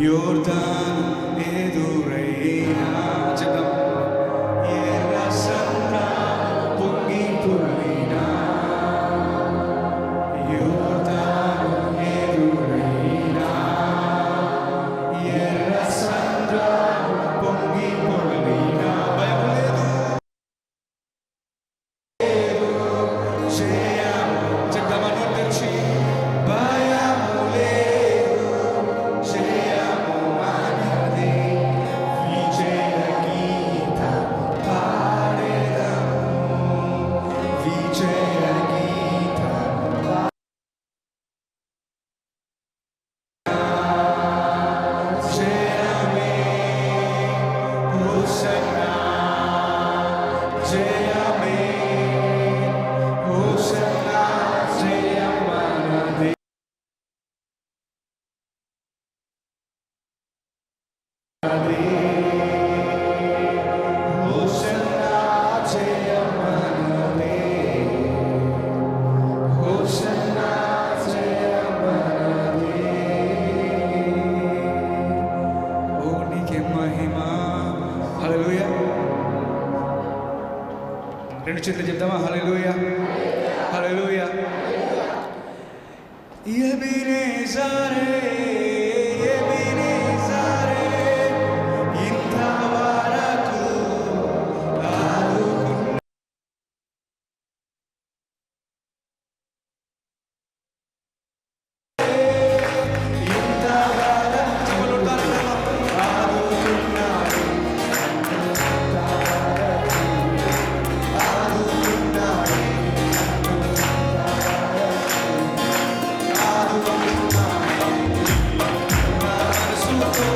యోర్దాను ఎదురైనా చెప్దాం. ఎర్ర సంద్రం పొంగి పొర్లినా, యోర్దాను ఎదురైనా, ఎర్ర సంద్రం పొంగి పొర్లినా, భయం లేదు జయము. చెప్దామా నోరు తెరిచి, భయము లేదు జయము మనదే, విజయ గీతం పాడెదము, విజయ గీతం జయమే హోసన్నా, జయమే హోసన్నా, జయం మనదే. హోసన్నా జయం మనదే, హోసన్నా జయం మనదే. ఓ నీకే మహిమ. హల్లెలూయా. రెండు చేతులు చెప్దామా? హల్లెలూయా, హల్లెలూయా. ఎబినేజరే, ఎబినేజరే, ఇంతవరకు ఆదుకున్న, ఇంతవరకు ఆదుకున్నాడు, ఆదుకున్నాడు, మనసుతో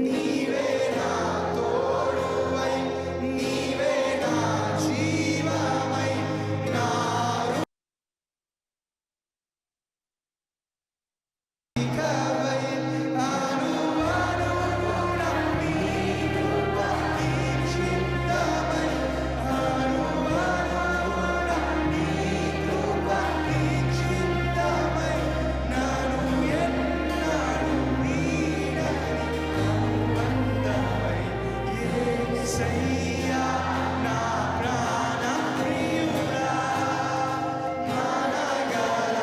నీవే నా తోడువై, నీవే నా జీవమై, నా రక్షికవై, అనువనుగుణం నీ కృప నీ చిత్తమై, అనువనుగుణం నీ కృప నీ చిత్తమై, నన్ను ఎన్నడూ వీడని అనుబంధమై, యేసయ్యా నా ప్రాణ ప్రియుడా, మనగల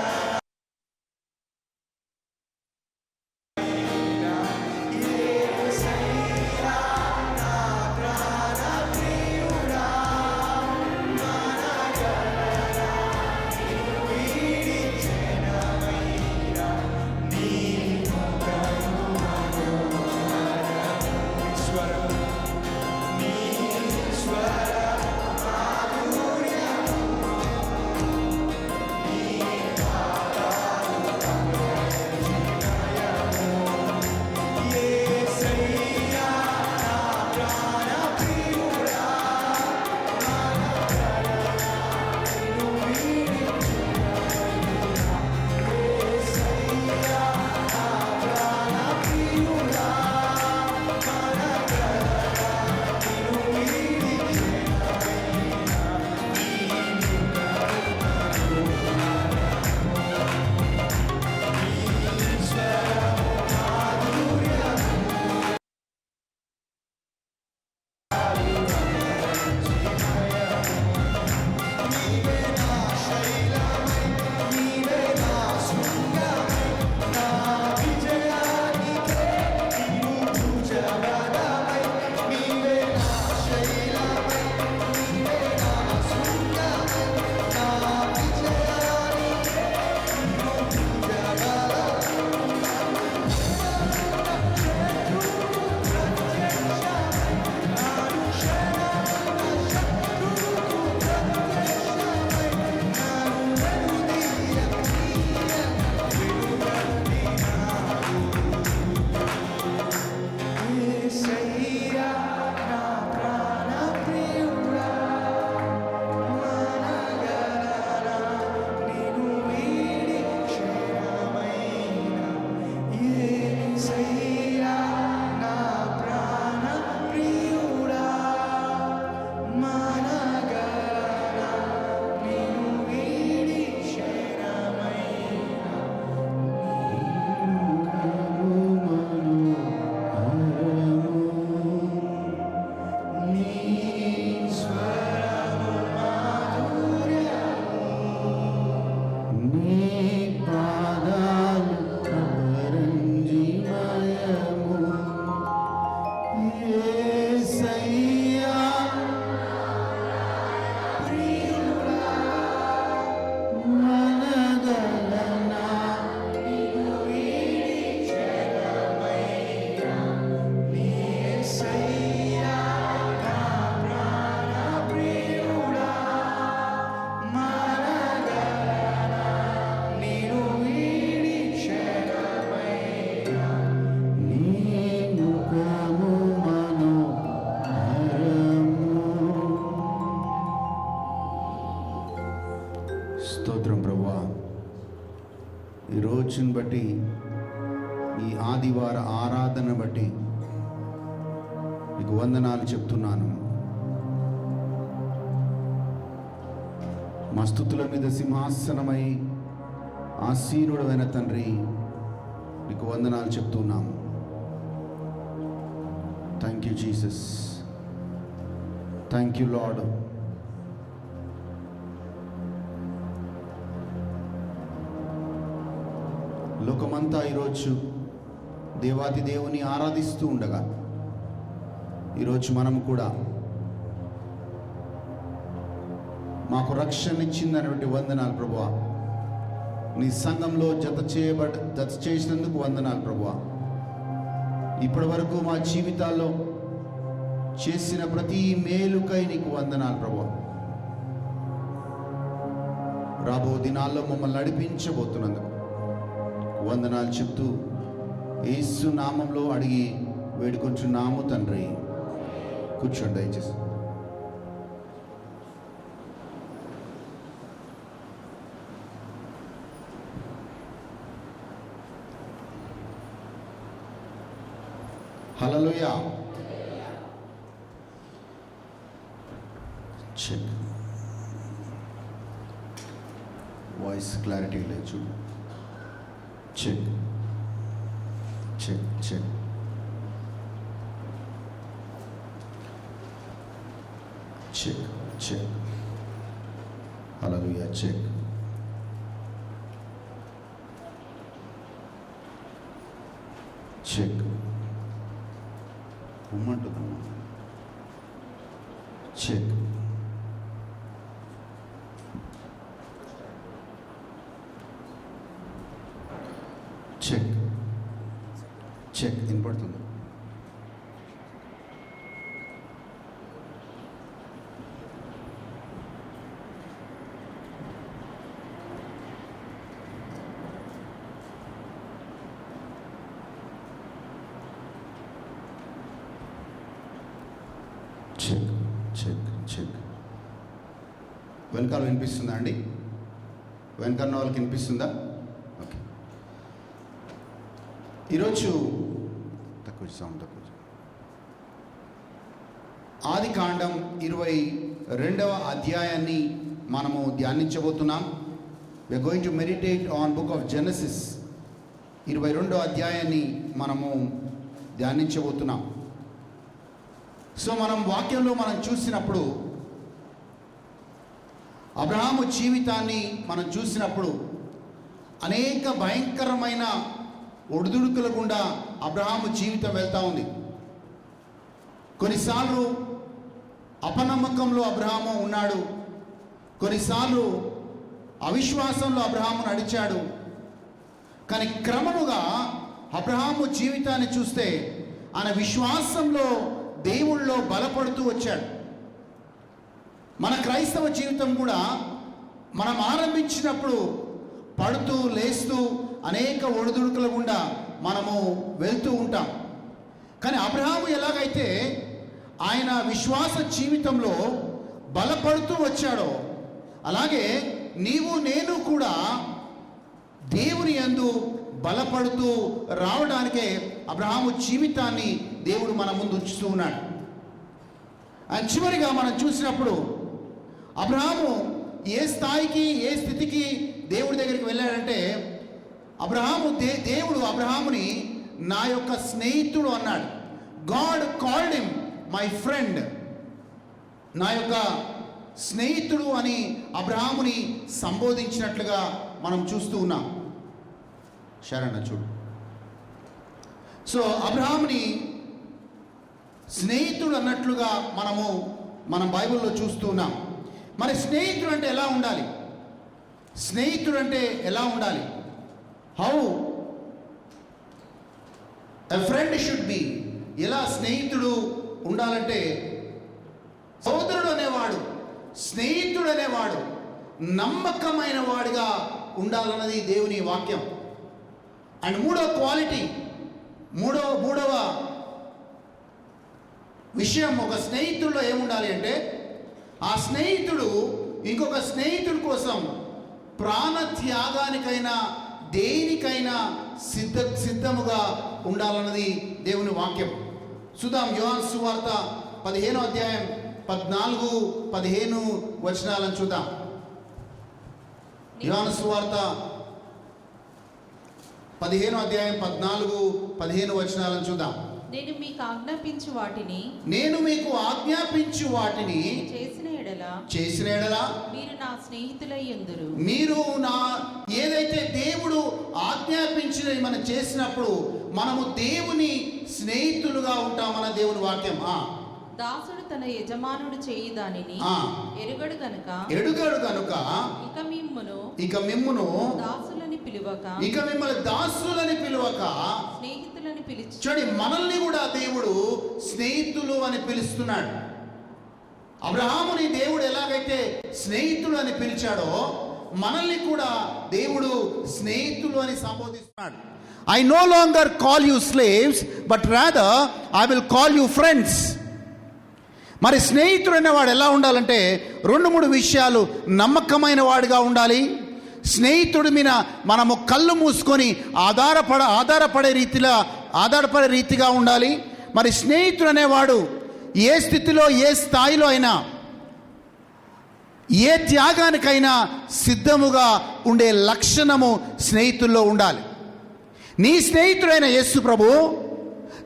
యేసయ్యా నా ప్రాణ ప్రియుడా, మనగలరా వీడిచెనవైరా, నీ ముఖము మనోహరము. స్వరము నీ స్వర మాధుర్యము, నీ పాదాలు అమరచినయము. యేసయ్యా నా ప్రాణ ప్రియుడా, మనగలరా నిన్ను వీడిచెనవైరా, యేసయ్యా నా ప్రాణ ప్రియుడా, మనగలరా నిన్ను వీడిచెనవైరా, నీ ముఖము నీ స్వరము మాధుర్యము. నీవే నా శైలమై, నీవే నా శృంగమై, నా విజయానికే నీవు భుజబలమై. నీవే నా శైలమై, నీవే నా శృంగమై, నా విజయానికే నీవు భుజబలమై. యేసయ్యా నా ప్రాణ ప్రియుడా, మనగలరా నిన్ను వీడిచెనవైరా, యేసయ్యా నా ప్రాణ ప్రియుడా, మనగలరా నిన్ను వీడిచెనవైరా, నీ స్వరము మాధుర్యము. నీ పాదాలు అపరంజిమయము. యేసయ్యా ప్రియుడా, మనగలనా నిన్ను వీడిచెనవైరా, యేసయ్యా నా ప్రాణ ప్రియుడా, మనగలరా నిన్ను వీడిచెనవైరా, నీ ముఖము మనోహరము. స్తోత్రం ప్రభువా, ఈ రోజుని బట్టి, ఈ ఆదివార ఆరాధన బట్టి నీకు వందనాలు చెప్తున్నాను. మా స్తుతుల మీద సింహాసనమై ఆసీనుడైన తండ్రి, నీకు వందనాలు చెప్తున్నాము. Thank you Jesus, thank you lord. లోకమంతా ఈరోజు దేవాది దేవుని ఆరాధిస్తూ ఉండగా, ఈరోజు మనం కూడా మాకు రక్షణ ఇచ్చిందనేటువంటి వందనాలు ప్రభువా. నీ సంఘంలో జత చేసినందుకు వందనాలు ప్రభువా. ఇప్పటి వరకు మా జీవితాల్లో చేసిన ప్రతి మేలుకై నీకు వందనాలు ప్రభువా. రాబో దినాల్లో మమ్మల్ని నడిపించబోతున్నందుకు వందనాలు చెప్తూ యేసు నామంలో అడిగి వేడుకొంచున్నాము తండ్రి. కూర్చోండి దయచేసి. హల్లెలూయా. చెక్. వాయిస్ క్లారిటీ లేదు చూడు. Check check check. Check check. Hallelujah. Check. Check. ఉమ్మంటుందమ్మా. చెక్. Check check. వినపడుతుంది. Check check check. వెనకాల వినిపిస్తుందా అండి? వెనకాల వాళ్ళకి వినిపిస్తుందా? ఓకే. ఈరోజు తక్కువ సౌండ్ తక్కువ. ఆది కాండం 22వ అధ్యాయాన్ని మనము ధ్యానించబోతున్నాం. We are going to meditate on book of Genesis. 22వ అధ్యాయాన్ని మనము ధ్యానించబోతున్నాం. సో మనం వాక్యంలో మనం చూసినప్పుడు, అబ్రహాము జీవితాన్ని మనం చూసినప్పుడు అనేక భయంకరమైన ఒడిదుడుకుల గుండా అబ్రహాము జీవితం వెళ్తూ ఉంది. కొన్నిసార్లు అపనమ్మకంలో అబ్రహాము ఉన్నాడు, కొన్నిసార్లు అవిశ్వాసంలో అబ్రహాము నడిచాడు. కానీ క్రమముగా అబ్రహాము జీవితాన్ని చూస్తే ఆయన విశ్వాసంలో దేవుళ్ళలో బలపడుతూ వచ్చాడు. మన క్రైస్తవ జీవితం కూడా మనం ఆరంభించినప్పుడు పడుతూ లేస్తూ అనేక ఒడిదుడుకుల గుండా మనము వెళ్తూ ఉంటాం. కానీ అబ్రహాము ఎలాగైతే ఆయన విశ్వాస జీవితంలో బలపడుతూ వచ్చాడో, అలాగే నీవు నేను కూడా దేవుని యందు బలపడుతూ రావడానికే అబ్రహాము జీవితాన్ని దేవుడు మన ముందు ఉంచుతూ ఉన్నాడు. అండ్ చివరిగా మనం చూసినప్పుడు అబ్రహాము ఏ స్థాయికి ఏ స్థితికి దేవుడి దగ్గరికి వెళ్ళాడంటే, అబ్రహాము దేవుడు అబ్రహాముని నా యొక్క స్నేహితుడు అన్నాడు. God called him my friend. నా యొక్క స్నేహితుడు అని అబ్రహాముని సంబోధించినట్లుగా మనం చూస్తూ ఉన్నాం. శరణ చూడు. సో అబ్రహాముని స్నేహితుడు అన్నట్లుగా మనం బైబిల్లో చూస్తూ ఉన్నాం. మరి స్నేహితుడు అంటే ఎలా ఉండాలి? స్నేహితుడు అంటే ఎలా ఉండాలి? How a friend should be. ఎలా స్నేహితుడు ఉండాలంటే, సోదరుడు అనేవాడు, స్నేహితుడు అనేవాడు నమ్మకమైన వాడిగా ఉండాలన్నది దేవుని వాక్యం. అండ్ మూడవ విషయం, ఒక స్నేహితుల్లో ఏముండాలి అంటే, ఆ స్నేహితుడు ఇంకొక స్నేహితుడి కోసం ప్రాణ త్యాగానికైనా దేనికైనా సిద్ధముగా ఉండాలన్నది దేవుని వాక్యం. చూద్దాం యోహాను సువార్త 15వ అధ్యాయం 14-15 వచనాలను చూద్దాం. యోహాను సువార్త 15వ అధ్యాయం 14-15 వచనాలను చూద్దాం. నేను మీకు ఆజ్ఞాపించు వాటిని చేసిన ఎడల మీరు నా స్నేహితులై యుందురు. మీరు ఏదైతే దేవుడు ఆజ్ఞాపించినవి మనం చేసినప్పుడు మనము దేవుని స్నేహితులుగా ఉంటామన్న దేవుని వాక్యం. దాసుడు తన యజమానుడు చేయి దానిని ఎరుగడు గనుక ఇక మిమ్మును దాసులని పిలువక, మిమ్మల్ని దాసులని పిలువక స్నేహితులని పిలిచి. చూడండి, మనల్ని కూడా దేవుడు స్నేహితులు అని పిలుస్తున్నాడు. అబ్రహాముని దేవుడు ఎలాగైతే స్నేహితుడు అని పిలిచాడో, మనల్ని కూడా దేవుడు స్నేహితులు అని సంబోధిస్తున్నాడు. I no longer call you slaves but rather I will call you friends. మరి స్నేహితుడు అనేవాడు ఎలా ఉండాలంటే 2-3 విషయాలు. నమ్మకమైన వాడిగా ఉండాలి. స్నేహితుడి మీద మనము కళ్ళు మూసుకొని ఆధారపడే రీతిగా ఉండాలి. మరి స్నేహితుడు అనేవాడు ఏ స్థితిలో ఏ స్థాయిలో అయినా ఏ త్యాగానికైనా సిద్ధముగా ఉండే లక్షణము స్నేహితుల్లో ఉండాలి. నీ స్నేహితుడైన యేసు ప్రభు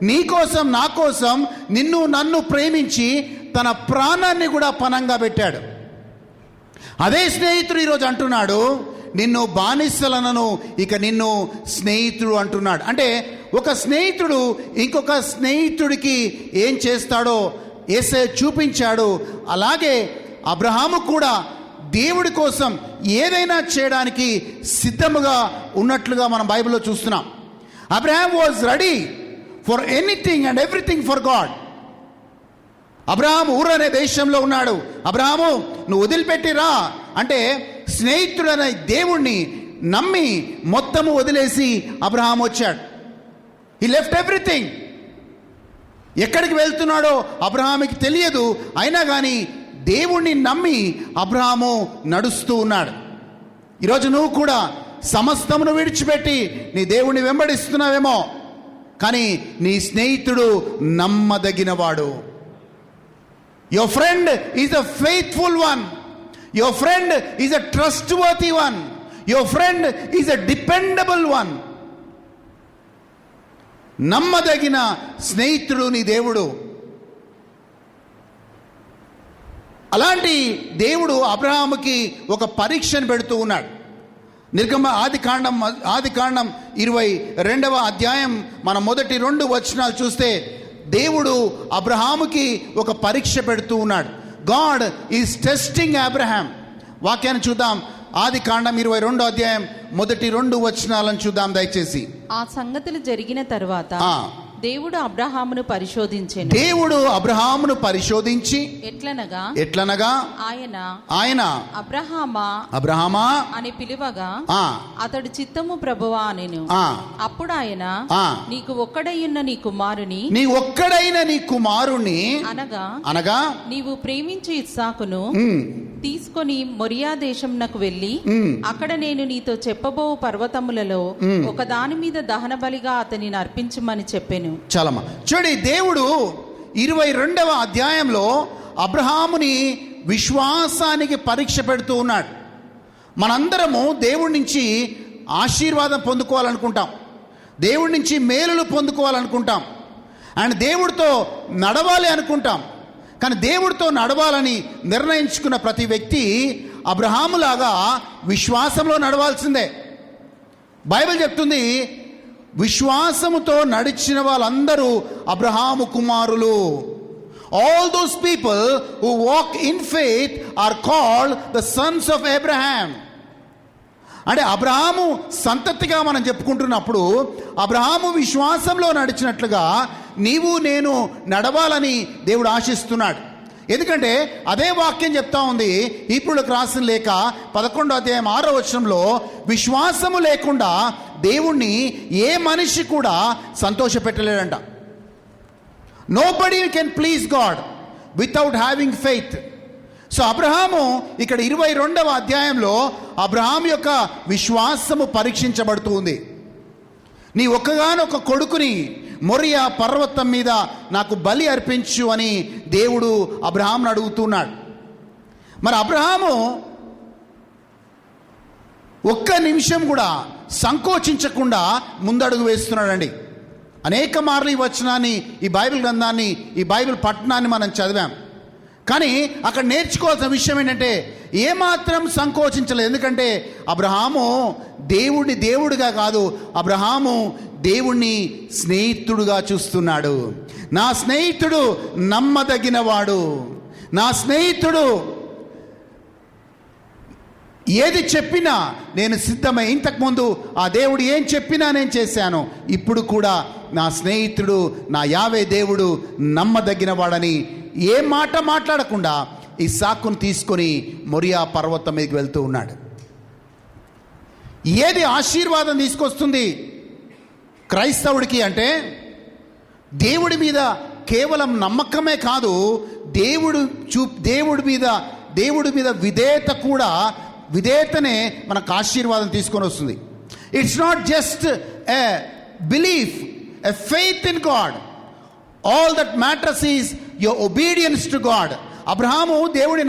నీ కోసం నా కోసం నన్ను ప్రేమించి తన ప్రాణాన్ని కూడా పణంగా పెట్టాడు. అదే స్నేహితుడు ఈరోజు అంటున్నాడు, నిన్ను బానిసలనను ఇక నిన్ను స్నేహితుడు అంటున్నాడు. అంటే ఒక స్నేహితుడు ఇంకొక స్నేహితుడికి ఏం చేస్తాడో యేసయ్య చూపించాడు. అలాగే అబ్రహాము కూడా దేవుడి కోసం ఏదైనా చేయడానికి సిద్ధముగా ఉన్నట్లుగా మనం బైబిల్లో చూస్తున్నాం. Abraham was ready for anything and everything for God. Abraham ఊరు అనే దేశంలో ఉన్నాడు. అబ్రహాము నువ్వు వదిలిపెట్టిరా అంటే స్నేహితుడనే దేవుణ్ణి నమ్మి మొత్తము వదిలేసి అబ్రహాం వచ్చాడు. He left everything. ఎక్కడికి వెళ్తున్నాడో అబ్రహాముకి తెలియదు. అయినా కానీ దేవుణ్ణి నమ్మి అబ్రహాము నడుస్తూ ఉన్నాడు. ఈరోజు నువ్వు కూడా సమస్తమును విడిచిపెట్టి నీ దేవుణ్ణి వెంబడిస్తున్నావేమో, కానీ నీ స్నేహితుడు నమ్మదగినవాడు. Your friend is a faithful one. Your friend is a trustworthy one. Your friend is a dependable one. నమ్మదగిన స్నేహితుడు నీ దేవుడు. అలాంటి దేవుడు అబ్రహాముకి ఒక పరీక్షను పెడుతూ ఉన్నాడు. ఆదికాండం 22వ అధ్యాయం మన మొదటి 2 వచనాలు చూస్తే దేవుడు అబ్రహాముకి ఒక పరీక్ష పెడుతూ ఉన్నాడు. God is testing Abraham. వాక్యాన్ని చూద్దాం. ఆదికాండం 22వ అధ్యాయం మొదటి 2 వచనాలను చూద్దాం దయచేసి. ఆ సంగతులు జరిగిన తరువాత దేవుడు అబ్రహామును పరిశోధించి ఎట్లనగా ఆయన అబ్రహామా అని పిలువగా అతడు చిత్తము ప్రభువా అనెను. అప్పుడు ఆయన నీకు ఒక్కడైన నీ కుమారుని అనగా నీవు ప్రేమించు ఇస్సాకును తీసుకొని మొరియా దేశంనకు వెళ్ళి అక్కడ నేను నీతో చెప్పబో పర్వతములలో ఒక దాని మీద దహన బలిగా అతనిని అర్పించమని చెప్పాను. చాలమ్మా చూడండి, దేవుడు 22వ అధ్యాయంలో అబ్రహాముని విశ్వాసానికి పరీక్ష పెడుతూ ఉన్నాడు. మనందరము దేవుడి నుంచి ఆశీర్వాదం పొందుకోవాలనుకుంటాం, దేవుడి నుంచి మేలులు పొందుకోవాలనుకుంటాం, అండ్ దేవుడితో నడవాలి అనుకుంటాం. కానీ దేవుడితో నడవాలని నిర్ణయించుకున్న ప్రతి వ్యక్తి అబ్రహాములాగా విశ్వాసంలో నడవాల్సిందే. బైబిల్ చెప్తుంది, విశ్వాసముతో నడిచిన వాళ్ళందరూ అబ్రహాము కుమారులు. All those people who walk in faith are called the sons of Abraham. అంటే అబ్రహాము సంతతిగా మనం చెప్పుకుంటున్నప్పుడు అబ్రహాము విశ్వాసంలో నడిచినట్లుగా నీవు నేను నడవాలని దేవుడు ఆశిస్తున్నాడు. ఎందుకంటే అదే వాక్యం చెప్తా ఉంది హీబ్రులకు రాసిన లేఖ 11వ అధ్యాయం 6వ వచనంలో, విశ్వాసము లేకుండా దేవుణ్ణి ఏ మనిషి కూడా సంతోషపెట్టలేడంట. Nobody can please God without having faith. So Abraham ఇక్కడ 22వ అధ్యాయంలో అబ్రహాం యొక్క విశ్వాసము పరీక్షించబడుతూ ఉంది. నీ ఒక్కగానొక్క కొడుకుని మొరియా పర్వతం మీద నాకు బలి అర్పించు అని దేవుడు అబ్రహాంను అడుగుతున్నాడు. మరి అబ్రహాము ఒక్క నిమిషం కూడా సంకోచించకుండా ముందడుగు వేస్తున్నాడండి. అనేక మార్లు ఈ వచనాన్ని, ఈ బైబిల్ గ్రంథాన్ని, ఈ బైబిల్ పట్టణాన్ని మనం చదివాం. కానీ అక్కడ నేర్చుకోవాల్సిన విషయం ఏంటంటే ఏమాత్రం సంకోచించలేదు. ఎందుకంటే అబ్రహాము దేవుడిని దేవుడిగా కాదు, అబ్రహాము దేవుణ్ణి స్నేహితుడుగా చూస్తున్నాడు. నా స్నేహితుడు నమ్మదగినవాడు, నా స్నేహితుడు ఏది చెప్పినా నేను సిద్ధమై, ఇంతకుముందు ఆ దేవుడు ఏం చెప్పినా నేను చేశాను, ఇప్పుడు కూడా నా స్నేహితుడు నా యావే దేవుడు నమ్మదగినవాడని ఏ మాట మాట్లాడకుండా ఇస్సాకును తీసుకొని మొరియా పర్వతం మీదకి వెళ్తూ ఉన్నాడు. ఏది ఆశీర్వాదం తీసుకొస్తుంది, క్రైస్తవుడికి అంటే దేవుడి మీద కేవలం నమ్మకమే కాదు, దేవుడి మీద విధేయత కూడా, విధేయతనే మనకు ఆశీర్వాదం తీసుకొని వస్తుంది. It's not just a belief, a faith in God. All that matters is your obedience to God. Abraham దేవుడిని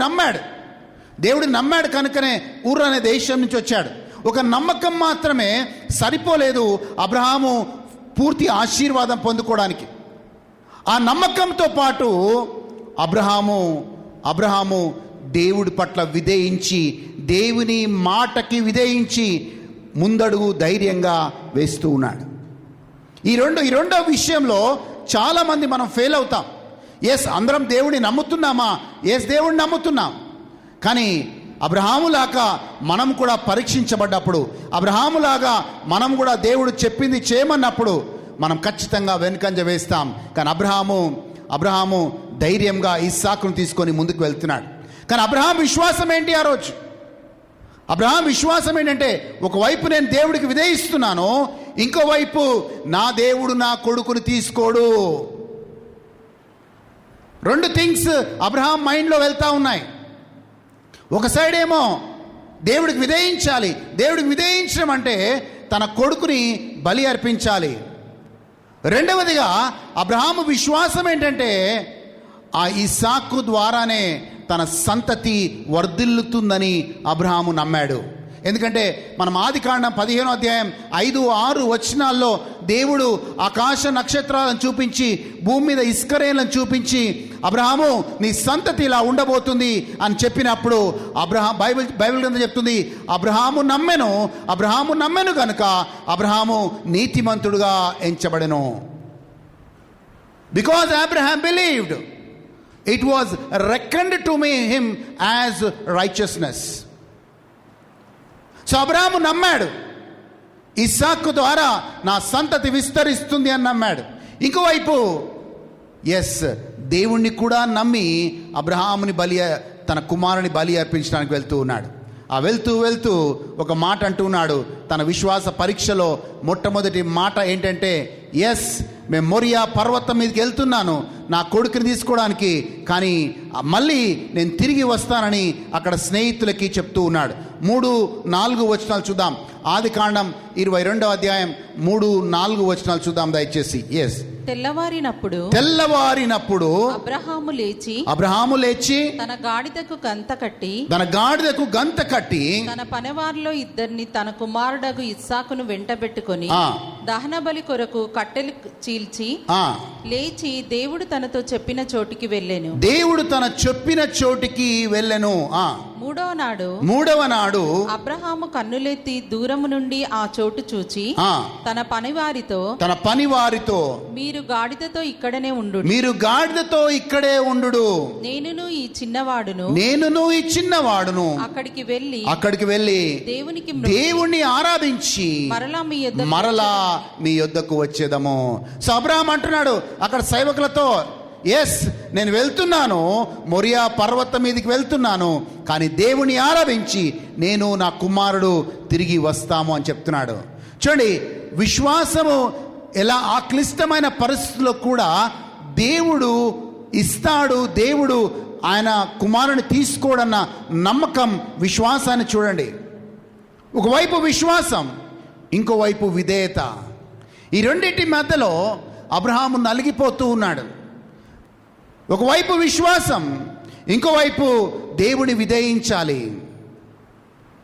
నమ్మాడు కనుకనే ఊరు అనే దేశం నుంచి వచ్చాడు. ఒక నమ్మకం మాత్రమే సరిపోలేదు అబ్రహాము పూర్తి ఆశీర్వాదం పొందుకోవడానికి. ఆ నమ్మకంతో పాటు అబ్రహాము దేవుడి పట్ల విధేయించి, దేవుని మాటకి విధేయించి ముందడుగు ధైర్యంగా వేస్తూ ఉన్నాడు. ఈ రెండో విషయంలో చాలామంది మనం ఫెయిల్ అవుతాం. ఎస్, అందరం దేవుడిని నమ్ముతున్నామా? ఎస్, దేవుడిని నమ్ముతున్నాం. కానీ అబ్రహాములాగా మనం కూడా పరీక్షించబడ్డప్పుడు, అబ్రహాములాగా మనం కూడా దేవుడు చెప్పింది చేయమన్నప్పుడు మనం ఖచ్చితంగా వెనుకంజ వేస్తాం. కానీ అబ్రహాము ధైర్యంగా ఇస్సాకును తీసుకొని ముందుకు వెళ్తున్నాడు. కానీ అబ్రహాం విశ్వాసం ఏంటి? ఆ రోజు అబ్రహాం విశ్వాసం ఏంటంటే, ఒకవైపు నేను దేవుడికి విధేయిస్తున్నాను, ఇంకోవైపు నా దేవుడు నా కొడుకుని తీసుకోడు. రెండు థింగ్స్ అబ్రహాం మైండ్లో వెళ్తా ఉన్నాయి. ఒక సైడ్ ఏమో దేవుడికి విధేయించాలి, దేవుడికి విధేయించడం అంటే తన కొడుకుని బలి అర్పించాలి. రెండవదిగా అబ్రహాము విశ్వాసం ఏంటంటే, ఆ ఇస్సాకు ద్వారానే తన సంతతి వర్ధిల్లుతుందని అబ్రహాము నమ్మాడు. ఎందుకంటే మనం ఆదికాండం 15వ అధ్యాయం 5-6 వచనాల్లో దేవుడు ఆకాశ నక్షత్రాలను చూపించి, భూమి మీద ఇస్కరేలను చూపించి, అబ్రహాము నీ సంతతి ఇలా ఉండబోతుంది అని చెప్పినప్పుడు బైబిల్ గ్రంథం చెప్తుంది, అబ్రహాము నమ్మెను కనుక అబ్రహాము నీతిమంతుడుగా ఎంచబడెను. Because Abraham believed, it was reckoned to him as righteousness. So Abraham నమ్మాడు, ఇస్సాకు ద్వారా నా సంతతి విస్తరిస్తుంది అని నమ్మాడు. ఇంకోవైపు దేవుణ్ణి కూడా నమ్మి అబ్రహాముని తన కుమారుని బలి అర్పించడానికి వెళ్తూ ఉన్నాడు. ఆ వెళ్తూ ఒక మాట అంటున్నాడు. తన విశ్వాస పరీక్షలో మొట్టమొదటి మాట ఏంటంటే, మేము మోరియా పర్వతం మీదకి వెళ్తున్నాను నా కొడుకుని తీసుకోవడానికి, కానీ మళ్ళీ నేను తిరిగి వస్తానని అక్కడ స్నేహితులకి చెప్తూ ఉన్నాడు. 3-4 వచనాలు చూద్దాం. ఆదికాండం 22వ అధ్యాయం 3-4 వచనాలు చూద్దాం దయచేసి. తెల్లవారినప్పుడు అబ్రహాము లేచి తన గాడిదకు గంత కట్టి తన పనివారిలో ఇద్దరిని తన కుమారుడగు ఇస్సాకును వెంటబెట్టుకొని దహన బలి కొరకు కట్టెలు చీల్చి లేచి దేవుడు తనతో చెప్పిన చోటికి వెళ్ళెను. మూడవ నాడు అబ్రహాము కన్నులెత్తి దూరము నుండి ఆ చోటు చూచి తన పనివారితో మీరు గాడిదతో ఇక్కడనే ఉండు, నేనును ఈ చిన్నవాడును అక్కడికి వెళ్ళి దేవుణ్ణి ఆరాధించి మరలా మీ యొద్దకు వచ్చేదము. సో అబ్రహాం అంటున్నాడు అక్కడ సేవకులతో, నేను వెళ్తున్నాను, మోరియా పర్వతం మీదకి వెళ్తున్నాను, కానీ దేవుని ఆరాధించి నేను నా కుమారుడు తిరిగి వస్తాము అని చెప్తున్నాడు. చూడండి, విశ్వాసము ఎలా ఆ క్లిష్టమైన పరిస్థితుల్లో కూడా దేవుడు ఇస్తాడు, దేవుడు ఆయన కుమారుని తీసుకోడన్న నమ్మకం, విశ్వాసాన్ని చూడండి. ఒకవైపు విశ్వాసం, ఇంకోవైపు విధేయత. ఈ రెండింటి మధ్యలో అబ్రహాము నలిగిపోతూ ఉన్నాడు. ఒకవైపు విశ్వాసం, ఇంకోవైపు దేవుని విధేయించాలి.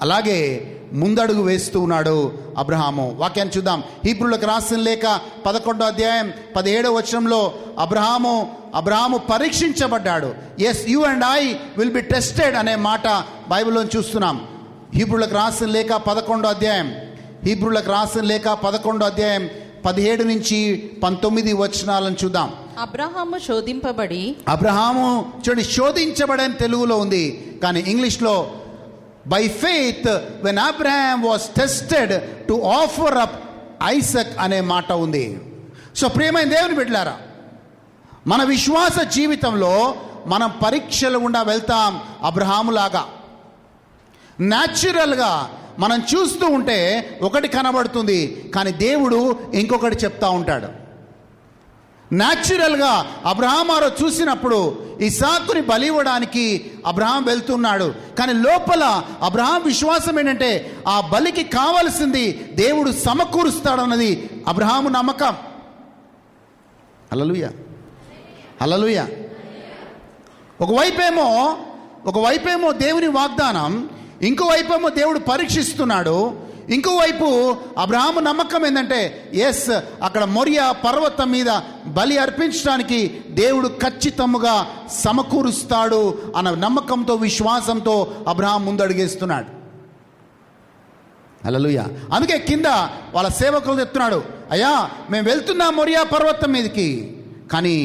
అలాగే ముందడుగు వేస్తూ ఉన్నాడు అబ్రహాము. వాక్యాన్ని చూద్దాం. హీబ్రూలకు రాసిన లేఖ 11వ అధ్యాయం 17వ వచనంలో అబ్రహాము పరీక్షించబడ్డాడు. You and I will be tested అనే మాట బైబిల్లో చూస్తున్నాం. హీబ్రూలకు రాసిన లేఖ 11వ అధ్యాయం 17-19 వచనాలను చూద్దాం. అబ్రహాము చూడండి, శోధించబడని తెలుగులో ఉంది, కానీ ఇంగ్లీష్లో by faith when Abraham was tested to offer up Isaac అనే మాట ఉంది. సో ప్రియమైన దేవుని బిడ్డలారా, మన విశ్వాస జీవితంలో మనం పరీక్షలు గుండా వెళ్తాం. అబ్రహాములాగా న్యాచురల్గా మనం చూస్తూ ఉంటే ఒకటి కనబడుతుంది, కానీ దేవుడు ఇంకొకటి చెప్తా ఉంటాడు. న్యాచురల్గా అబ్రహాం ఆరో చూసినప్పుడు ఇస్సాకుని బలి ఇవ్వడానికి అబ్రహాం వెళ్తున్నాడు, కానీ లోపల అబ్రహాం విశ్వాసం ఏంటంటే ఆ బలికి కావలసింది దేవుడు సమకూరుస్తాడన్నది అబ్రహాము నమ్మకం. హల్లెలూయా, హల్లెలూయా. ఒకవైపేమో దేవుని వాగ్దానం, ఇంకోవైపేమో దేవుడు పరీక్షిస్తున్నాడు. ఇంకోవైపు అబ్రహాము నమ్మకం ఏంటంటే ఎస్, అక్కడ మొరియా పర్వతం మీద బలి అర్పించడానికి దేవుడు ఖచ్చితంగా సమకూరుస్తాడు అన్న నమ్మకంతో, విశ్వాసంతో అబ్రహాం ముందడుగేస్తున్నాడు. హల్లెలూయా. అందుకే కింద వాళ్ళ సేవకులు చెప్తున్నాడు, అయ్యా మేము వెళ్తున్నాం మొరియా పర్వతం మీదకి, కానీ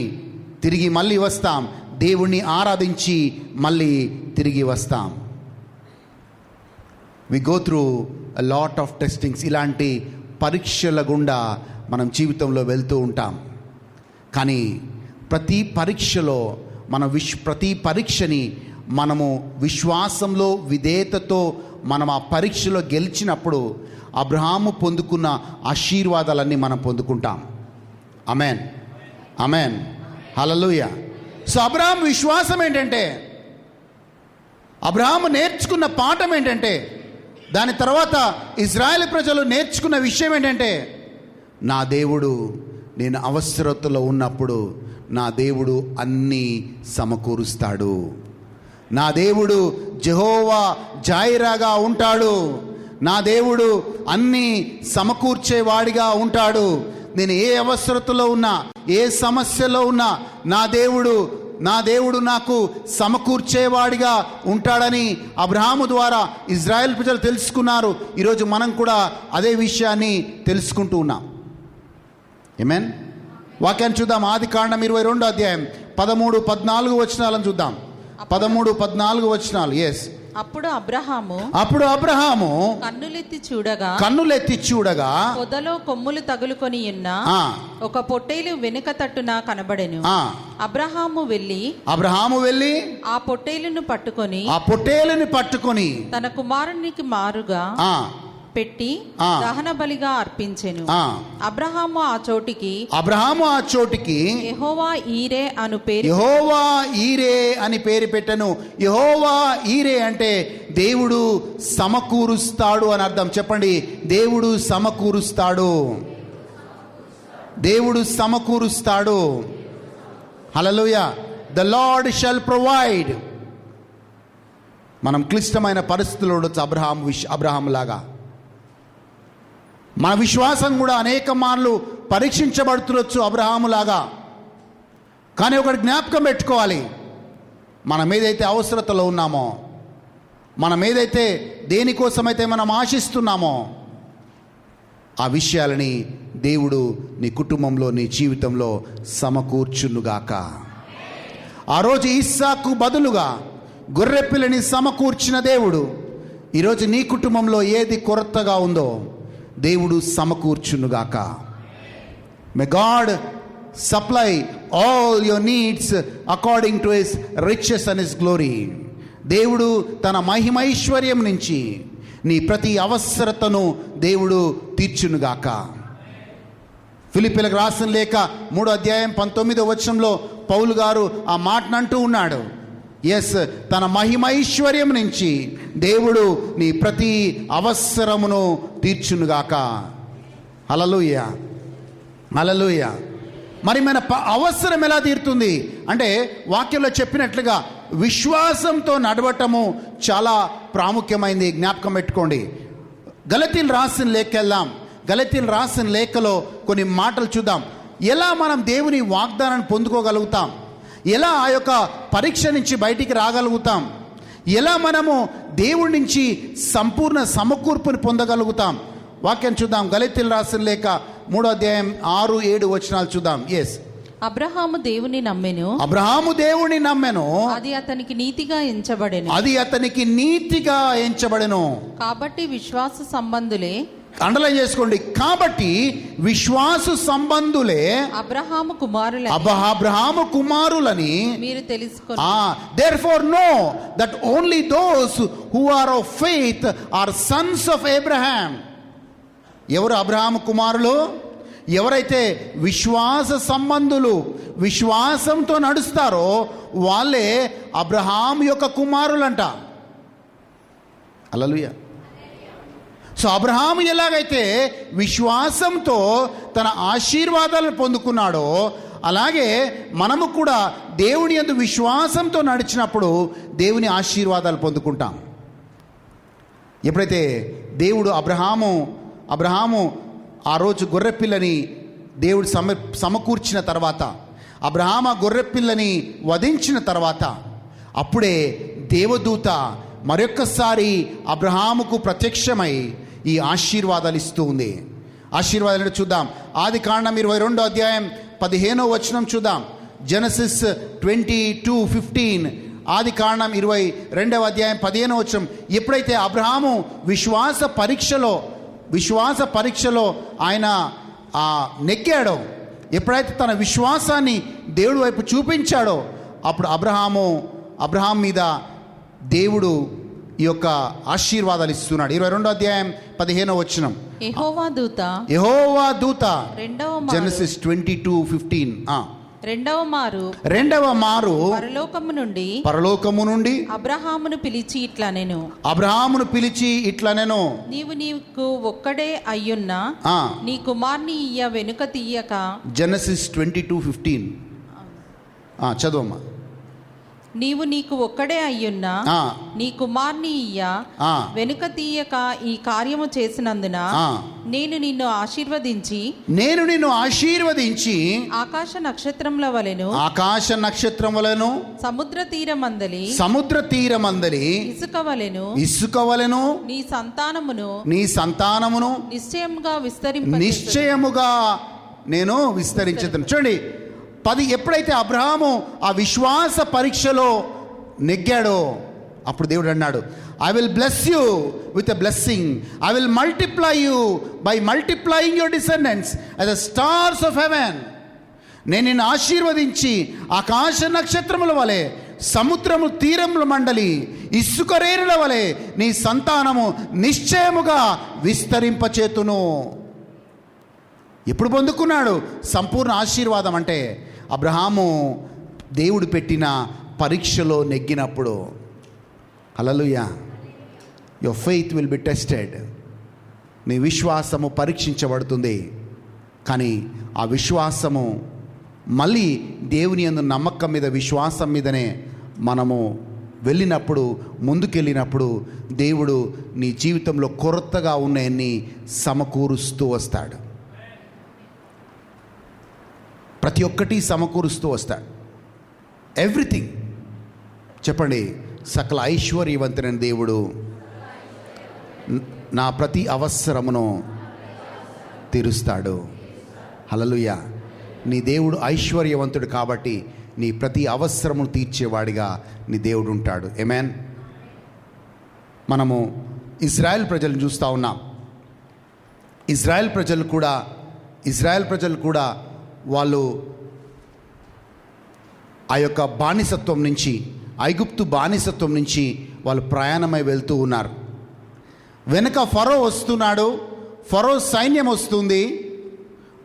తిరిగి మళ్ళీ వస్తాం, దేవుణ్ణి ఆరాధించి మళ్ళీ తిరిగి వస్తాం. We go through a lot of testings. ఇలాంటి పరీక్షల గుండా మనం జీవితంలో వెళ్తూ ఉంటాం. కానీ ప్రతి పరీక్షలో ప్రతి పరీక్షని మనము విశ్వాసంలో విధేయతతో మనం ఆ పరీక్షలో గెలిచినప్పుడు అబ్రహాము పొందుకున్న ఆశీర్వాదాలన్నీ మనం పొందుకుంటాం. ఆమేన్, ఆమేన్, హల్లెలూయా. సో అబ్రహాం విశ్వాసం ఏంటంటే, అబ్రహాము నేర్చుకున్న పాఠం ఏంటంటే, దాని తర్వాత ఇజ్రాయేల్ ప్రజలు నేర్చుకున్న విషయం ఏంటంటే, నా దేవుడు నేను అవసరతలో ఉన్నప్పుడు నా దేవుడు అన్నీ సమకూరుస్తాడు. నా దేవుడు జెహోవా జైరాగా ఉంటాడు. నా దేవుడు అన్నీ సమకూర్చేవాడిగా ఉంటాడు. నేను ఏ అవసరతలో ఉన్నా, ఏ సమస్యలో ఉన్నా నా దేవుడు నాకు సమకూర్చేవాడిగా ఉంటాడని అబ్రహాము ద్వారా ఇజ్రాయెల్ ప్రజలు తెలుసుకున్నారు. ఈరోజు మనం కూడా అదే విషయాన్ని తెలుసుకుంటూ ఉన్నాం. ఆమేన్. వాక్యాన్ని చూద్దాం. ఆదికాండం 22వ అధ్యాయం 13-14 వచనాలను చూద్దాం. 13-14 వచనాలు. ఎస్. అప్పుడు అబ్రహాము కన్నులెత్తి చూడగా పొదలో కొమ్ములు తగులుకొని ఉన్న ఒక పొట్టేలు వెనుక తట్టున కనబడెను. అబ్రహాము వెళ్ళి ఆ పొట్టేలును పట్టుకొని తన కుమారునికి మారుగా పెట్టి దహన బలిగా అర్పించెను. అబ్రహాము ఆ చోటికి యెహోవా ఈరే అని పేరు పెట్టెను. యెహోవా ఈరే అంటే దేవుడు సమకూరుస్తాడు అని అర్థం. చెప్పండి, దేవుడు సమకూరుస్తాడు. Hallelujah. The Lord shall provide. మనం క్లిష్టమైన పరిస్థితుల్లో ఉండొచ్చు అబ్రహాం లాగా. మన విశ్వాసం కూడా అనేక మార్లు పరీక్షించబడుతుండొచ్చు అబ్రహాము లాగా. కానీ ఒకటి జ్ఞాపకం పెట్టుకోవాలి, మనం ఏదైతే అవసరతలో ఉన్నామో, మనం ఏదైతే దేనికోసమైతే మనం ఆశిస్తున్నామో ఆ విషయాలని దేవుడు నీ కుటుంబంలో, నీ జీవితంలో సమకూర్చునుగాక. ఆ రోజు ఇస్సాకు బదులుగా గొర్రెపిల్లని సమకూర్చిన దేవుడు ఈరోజు నీ కుటుంబంలో ఏది కొరతగా ఉందో దేవుడు సమకూర్చునుగాక. May God supply all your needs according to his riches and his glory. దేవుడు తన మహిమైశ్వర్యం నుంచి నీ ప్రతి అవసరతను దేవుడు తీర్చునుగాక. ఫిలిప్పీలకు రాసిన లేఖ 3వ అధ్యాయం 19వ వచనంలో పౌలు గారు ఆ మాటనంటూ ఉన్నాడు. ఎస్, తన మహిమైశ్వర్యం నుంచి దేవుడు నీ ప్రతి అవసరమును తీర్చునుగాక. హల్లెలూయా, హల్లెలూయా. మరి మన అవసరం ఎలా తీరుతుంది అంటే, వాక్యంలో చెప్పినట్లుగా విశ్వాసంతో నడవటము చాలా ప్రాముఖ్యమైనది. జ్ఞాపకం పెట్టుకోండి. గలతీయులు రాసిన లేఖకి వెళ్దాం. గలతీయులు రాసిన లేఖలో కొన్ని మాటలు చూద్దాం. ఎలా మనం దేవుని వాగ్దానాన్ని పొందుకోగలుగుతాం, ఎలా ఆ యొక్క పరీక్ష నుంచి బయటికి రాగలుగుతాం, ఎలా మనము దేవుడి నుంచి సంపూర్ణ సమకూర్పుని పొందగలుగుతాం. వాక్యం చూద్దాం. గలతీయులు రాసిన లేఖ 3వ అధ్యాయం 6-7 వచనాలు చూద్దాం. ఎస్. అబ్రహాము దేవుని నమ్మెను, అది అతనికి నీతిగా ఎంచబడెను. కాబట్టి విశ్వాస అండర్లైన్ చేసుకోండి. కాబట్టి విశ్వాసు సంబంధులే అబ్రహాము కుమారులని మీరు తెలుసుకోండి. Therefore know that only those who are of faith are sons of Abraham. ఎవరు అబ్రహాము కుమారులు? ఎవరైతే విశ్వాస సంబంధులు, విశ్వాసంతో నడుస్తారో వాళ్ళే అబ్రహాం యొక్క కుమారులంట. హల్లెలూయా. సో అబ్రహాము ఎలాగైతే విశ్వాసంతో తన ఆశీర్వాదాలను పొందుకున్నాడో అలాగే మనము కూడా దేవుని యందు విశ్వాసంతో నడిచినప్పుడు దేవుని ఆశీర్వాదాలు పొందుకుంటాం. ఎప్పుడైతే దేవుడు అబ్రహాము ఆ రోజు గొర్రెపిల్లని దేవుడు సమకూర్చిన తర్వాత, అబ్రహాము ఆ గొర్రెపిల్లని వధించిన తర్వాత, అప్పుడే దేవదూత మరొక్కసారి అబ్రహాముకు ప్రత్యక్షమై ఈ ఆశీర్వాదాలు ఇస్తూ ఉంది. ఆశీర్వాదాలు చూద్దాం. ఆది కాండం 22:15 చూద్దాం. జెనసిస్ 22:15. ఆది కాండం 22:15. ఎప్పుడైతే అబ్రహాము విశ్వాస పరీక్షలో ఆయన నెగ్గాడో, ఎప్పుడైతే తన విశ్వాసాన్ని దేవుడి వైపు చూపించాడో అప్పుడు అబ్రహాం మీద దేవుడు ఈ యొక్క ఆశీర్వాదాలు ఇస్తున్నాడు. 22:15. యెహోవా దూత జెనసిస్ 22:15. రెండవ మారు పరలోకము నుండి అబ్రహామును పిలిచి ఇట్లా నేను నీకు ఒక్కడే అయ్యున్నా నీ కుమార్ని ఇయ్య వెనుక తీయక. జెనసిస్ 22:15 చదవమ్మా. నీకు ఒక్కడే అయ్యున్నా నీ కుమార్ని ఇయ్య వెనుక తీయక ఈ కార్యము చేసినందున నేను నిన్ను ఆశీర్వదించి ఆకాశ నక్షత్రముల వలెను సముద్ర తీరమందలి ఇసుక వలెను నీ సంతానమును నిశ్చయముగా నేను విస్తరించేదను. చూడండి, ఎప్పుడైతే అబ్రహాము ఆ విశ్వాస పరీక్షలో నెగ్గాడో అప్పుడు దేవుడు అన్నాడు, I will bless you with a blessing, I will multiply you by multiplying your descendants as the stars of haven. నేను నిన్ను ఆశీర్వదించి ఆకాశ నక్షత్రముల వలె, సముద్రము తీరముల మండలి, ఇసుక రేణుల వలె నీ సంతానము నిశ్చయముగా విస్తరింపచేతును. ఎప్పుడు పొందుకున్నాడు సంపూర్ణ ఆశీర్వాదం? అంటే అబ్రహాము దేవుడు పెట్టిన పరీక్షలో నెగ్గినప్పుడు. Hallelujah. Your faith will be tested. నీ విశ్వాసము పరీక్షించబడుతుంది. కానీ ఆ విశ్వాసము మళ్ళీ దేవుని యందు నమ్మకం మీద, విశ్వాసం మీదనే మనము వెళ్ళినప్పుడు, ముందుకెళ్ళినప్పుడు దేవుడు నీ జీవితంలో కొరతగా ఉన్నాయన్ని సమకూరుస్తూ వస్తాడు. ప్రతి ఒక్కటి సమకూరుస్తూ వస్తాడు. ఎవ్రీథింగ్. చెప్పండి, సకల ఐశ్వర్యవంతుడైన దేవుడు నా ప్రతి అవసరమును తీరుస్తాడు. హల్లెలూయా. నీ దేవుడు ఐశ్వర్యవంతుడు కాబట్టి నీ ప్రతి అవసరమును తీర్చేవాడిగా నీ దేవుడు ఉంటాడు. ఆమేన్. మనము ఇజ్రాయెల్ ప్రజలను చూస్తూ ఉన్నాం. ఇజ్రాయెల్ ప్రజలు కూడా వాళ్ళు ఆ యొక్క బానిసత్వం నుంచి, ఐగుప్తు బానిసత్వం నుంచి వాళ్ళు ప్రయాణమై వెళ్తూ ఉన్నారు. వెనక ఫరో వస్తున్నాడు, ఫరో సైన్యం వస్తుంది,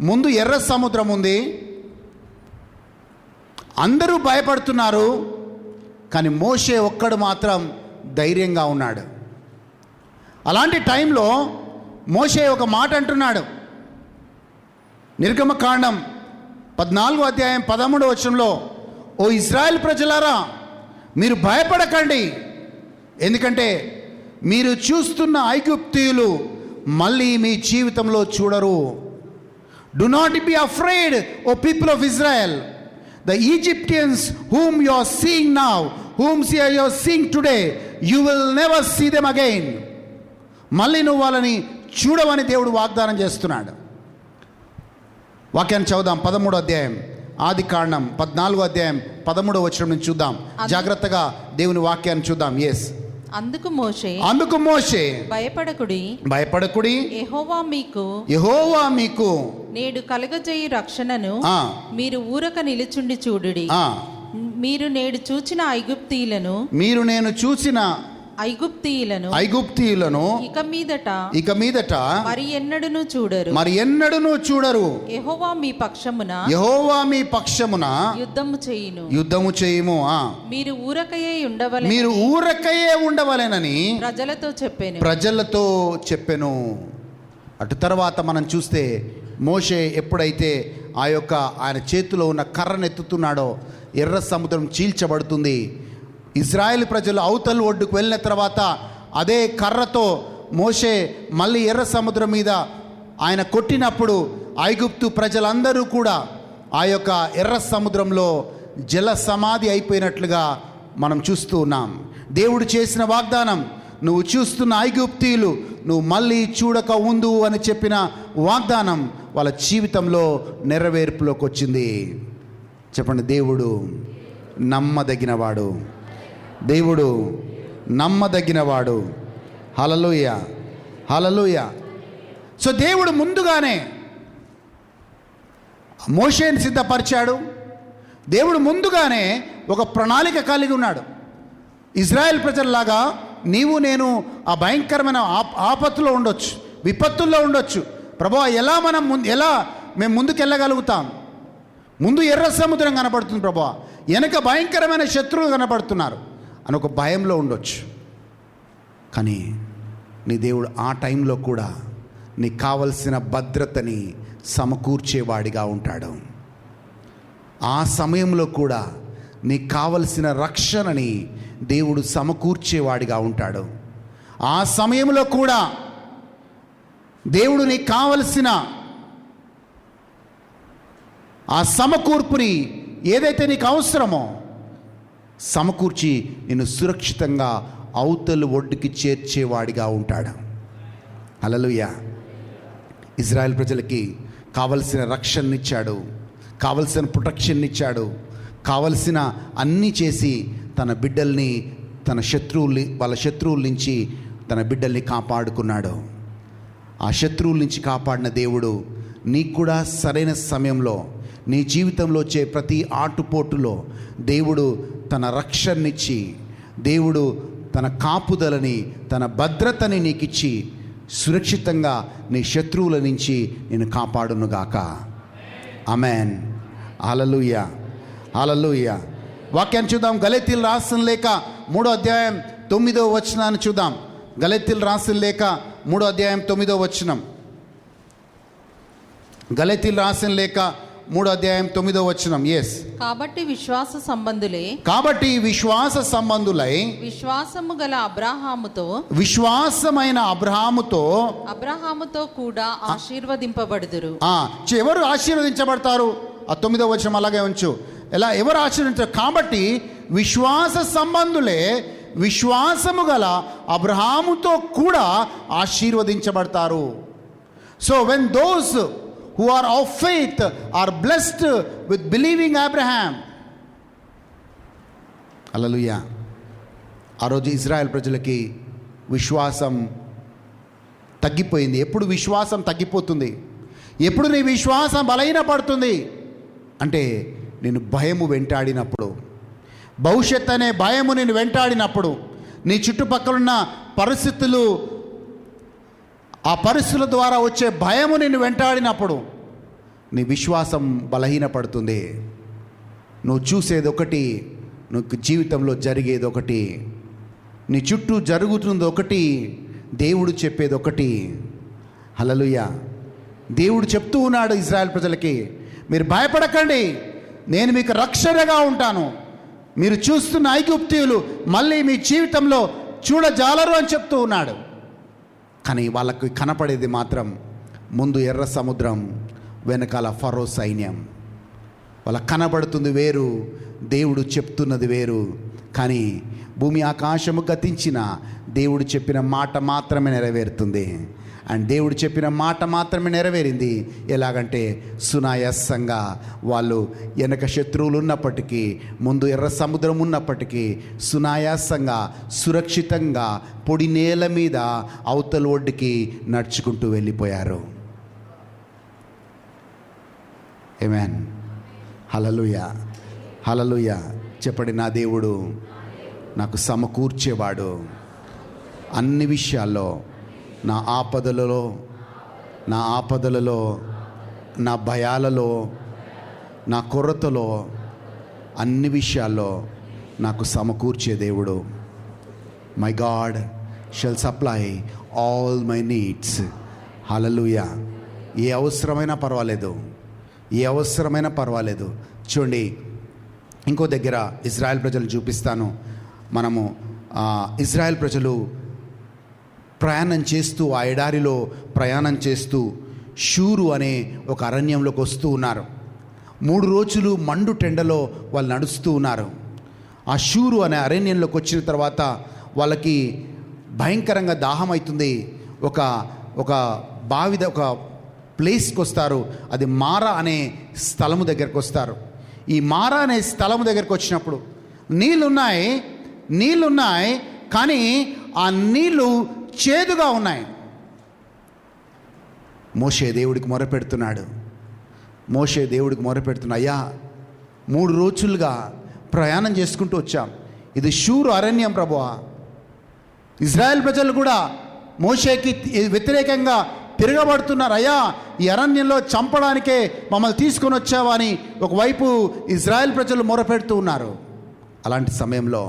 ముందు ఎర్ర సముద్రం ఉంది, అందరూ భయపడుతున్నారు. కానీ మోషే ఒక్కడు మాత్రం ధైర్యంగా ఉన్నాడు. అలాంటి టైంలో మోషే ఒక మాట అంటున్నాడు. నిర్గమకాండం 14:13 ఓ ఇజ్రాయెల్ ప్రజలారా, మీరు భయపడకండి, ఎందుకంటే మీరు చూస్తున్న ఐగుప్తీయులు మళ్ళీ మీ జీవితంలో చూడరు. Do not be afraid O people of Israel. The Egyptians whom you are seeing now, whom you are seeing today, you will never see them again. మళ్ళీ నువ్వు వాళ్ళని చూడవని దేవుడు వాగ్దానం చేస్తున్నాడు. వాక్యాన్ని చదువుదాం. 13వ అధ్యాయం ఆది కాండం 14వ అధ్యాయం 13వ వచనం నుంచి చూద్దాం. జాగ్రత్తగా దేవుని వాక్యాన్ని చూద్దాం. ఎస్. అందుకు మోషే భయపడకుడి, యెహోవా మీకు నేడు కలుగజేయు రక్షణను మీరు ఊరక నిలుచుండి చూడుడి. మీరు నేడు చూచిన నేను చూసిన ఐగుప్తీయులను ఇక మీదట మరి ఎన్నడూను చూడరు. యెహోవా మీ పక్షమున యుద్ధము చేయుము. మీరు ఊరకయే ఉండవలెనని ప్రజలతో చెప్పెను. అటు తర్వాత మనం చూస్తే మోషే ఎప్పుడైతే ఆయన చేతిలో ఉన్న కర్రనెత్తుతున్నాడో ఎర్ర సముద్రం చీల్చబడుతుంది. ఇజ్రాయెల్ ప్రజలు అవతల ఒడ్డుకు వెళ్ళిన తర్వాత అదే కర్రతో మోషే మళ్ళీ ఎర్ర సముద్రం మీద ఆయన కొట్టినప్పుడు ఐగుప్తు ప్రజలందరూ కూడా ఆ యొక్క ఎర్ర సముద్రంలో జల సమాధి అయిపోయినట్లుగా మనం చూస్తూ ఉన్నాం. దేవుడు చేసిన వాగ్దానం, నువ్వు చూస్తున్న ఐగుప్తీయులు నువ్వు మళ్ళీ చూడక ఉండు అని చెప్పిన వాగ్దానం వాళ్ళ జీవితంలో నెరవేర్పులోకి వచ్చింది. చెప్పండి, దేవుడు నమ్మదగినవాడు. దేవుడు నమ్మదగినవాడు. హల్లెలూయా, హల్లెలూయా. సో దేవుడు ముందుగానే మోషేని సిద్ధపరిచాడు. దేవుడు ముందుగానే ఒక ప్రణాళిక కలిగి ఉన్నాడు. ఇజ్రాయెల్ ప్రజల్లాగా నీవు నేను ఆ భయంకరమైన ఆపత్తులో ఉండొచ్చు, విపత్తుల్లో ఉండొచ్చు. ప్రభువా, ఎలా మేము ముందుకు వెళ్ళగలుగుతాం? ముందు ఎర్ర సముద్రం కనపడుతుంది ప్రభువా, వెనక భయంకరమైన శత్రువులు కనపడుతున్నారు అని ఒక భయంలో ఉండొచ్చు. కానీ నీ దేవుడు ఆ టైంలో కూడా నీకు కావలసిన భద్రతని సమకూర్చేవాడిగా ఉంటాడు. ఆ సమయంలో కూడా నీకు కావలసిన రక్షణని దేవుడు సమకూర్చేవాడిగా ఉంటాడు. ఆ సమయంలో కూడా దేవుడు నీకు కావలసిన ఆ సమకూర్పుని ఏదైతే నీకు అవసరమో సమకూర్చి నిన్ను సురక్షితంగా అవతల ఒడ్డుకి చేర్చేవాడిగా ఉంటాడు. హల్లెలూయా. ఇజ్రాయెల్ ప్రజలకి కావలసిన రక్షణనిచ్చాడు, కావలసిన ప్రొటెక్షన్ ఇచ్చాడు, కావలసిన అన్నీ చేసి తన బిడ్డల్ని వాళ్ళ శత్రువుల నుంచి తన బిడ్డల్ని కాపాడుకున్నాడు. ఆ శత్రువుల నుంచి కాపాడిన దేవుడు నీకు కూడా సరైన సమయంలో నీ జీవితంలో వచ్చే ప్రతి ఆటుపోటులో దేవుడు తన రక్షణనిచ్చి, దేవుడు తన కాపుదలని, తన భద్రతని నీకిచ్చి సురక్షితంగా నీ శత్రువుల నుంచి నేను కాపాడునుగాక. ఆమేన్. హల్లెలూయా, హల్లెలూయా. వాక్యాన్ని చూద్దాం. గలతీయులు రాసిన లేఖ 3వ అధ్యాయం 9వ వచనాన్ని చూద్దాం. గలతీయులు రాసిన లేఖ 3వ అధ్యాయం 9వ వచనం. గలతీయులు రాసిన లేఖ 3వ అధ్యాయం 9వ వచనం. ఎస్. కాబట్టి విశ్వాసమైన అబ్రహాముతో కూడా ఆశీర్వదింపబడుదురు. ఎవరు ఆశీర్వదించబడతారు? ఆ 9వ వచనం అలాగే ఉంచు. ఎవరు ఆశీర్వదించారు? కాబట్టి విశ్వాస సంబంధులే విశ్వాసము గల అబ్రహాముతో కూడా ఆశీర్వదించబడతారు. So when those who are of faith are blessed with believing Abraham. Hallelujah. ఆ రోజు ఇజ్రాయెల్ ప్రజలకి విశ్వాసం తగ్గిపోయింది. ఎప్పుడు విశ్వాసం తగ్గిపోతుంది? ఎప్పుడు నీ విశ్వాసం బలహీనపడుతుంది అంటే నేను భయము వెంటాడినప్పుడు, భవిష్యత్ అనే భయము నేను వెంటాడినప్పుడు, నీ చుట్టుపక్కలున్న పరిస్థితులు, ఆ పరిస్థితుల ద్వారా వచ్చే భయము నిన్ను వెంటాడినప్పుడు నీ విశ్వాసం బలహీనపడుతుంది. నువ్వు చూసేది ఒకటి, నువ్వు జీవితంలో జరిగేది ఒకటి, నీ చుట్టూ జరుగుతుంది ఒకటి, దేవుడు చెప్పేది ఒకటి. హల్లెలూయా. దేవుడు చెప్తూ ఉన్నాడు ఇజ్రాయెల్ ప్రజలకి, మీరు భయపడకండి, నేను మీకు రక్షణగా ఉంటాను. మీరు చూస్తున్న ఐగుప్తీయులు మళ్ళీ మీ జీవితంలో చూడజాలరు అని చెప్తూ ఉన్నాడు. కానీ వాళ్ళకి కనపడేది మాత్రం ముందు ఎర్ర సముద్రం, వెనకాల ఫరో సైన్యం. వాళ్ళకి కనబడుతుంది వేరు, దేవుడు చెప్తున్నది వేరు. కానీ భూమి ఆకాశము గతించిన దేవుడు చెప్పిన మాట మాత్రమే నెరవేరుతుంది. అండ్ దేవుడు చెప్పిన మాట మాత్రమే నెరవేరింది. ఎలాగంటే సునాయాసంగా వాళ్ళు వెనక శత్రువులు ఉన్నప్పటికీ, ముందు ఎర్ర సముద్రం ఉన్నప్పటికీ సునాయాసంగా సురక్షితంగా పొడి నేల మీద అవతల ఒడ్డుకి నడుచుకుంటూ వెళ్ళిపోయారు. ఆమేన్. హల్లెలూయా, హల్లెలూయా. చెప్పండి, నా దేవుడు నాకు సమకూర్చేవాడు. అన్ని విషయాల్లో, నా ఆపదలలో, నా భయాలలో, నా కొరతలో, అన్ని విషయాల్లో నాకు సమకూర్చే దేవుడు. My God shall supply all my needs. Hallelujah. ఏ అవసరమైనా పర్వాలేదు. చూడండి, ఇంకో దగ్గర ఇజ్రాయెల్ ప్రజలు చూపిస్తాను. మనము ఇజ్రాయెల్ ప్రజలు ప్రయాణం చేస్తూ, ఆ ఎడారిలో ప్రయాణం చేస్తూ షూరు అనే ఒక అరణ్యంలోకి వస్తూ ఉన్నారు. 3 రోజులు మండు టెండలో వాళ్ళు నడుస్తూ ఉన్నారు. ఆ షూరు అనే అరణ్యంలోకి వచ్చిన తర్వాత వాళ్ళకి భయంకరంగా దాహం అవుతుంది. ఒక ప్లేస్కి వస్తారు. అది మారా అనే స్థలము దగ్గరికి వస్తారు. ఈ మారా అనే స్థలము దగ్గరికి వచ్చినప్పుడు నీళ్ళున్నాయి, కానీ ఆ నీళ్ళు చేదుగా ఉన్నాయి. మోషే దేవుడికి మొరపెడుతున్నాడు. అయ్యా, 3 రోజులుగా ప్రయాణం చేసుకుంటూ వచ్చాం. ఇది షూరు అరణ్యం ప్రభువా. ఇజ్రాయెల్ ప్రజలు కూడా మోషేకి వ్యతిరేకంగా తిరగబడుతున్నారు. అయ్యా, ఈ అరణ్యంలో చంపడానికే మమ్మల్ని తీసుకొని వచ్చావా అని ఒకవైపు ఇజ్రాయెల్ ప్రజలు మొరపెడుతూ ఉన్నారు. అలాంటి సమయంలో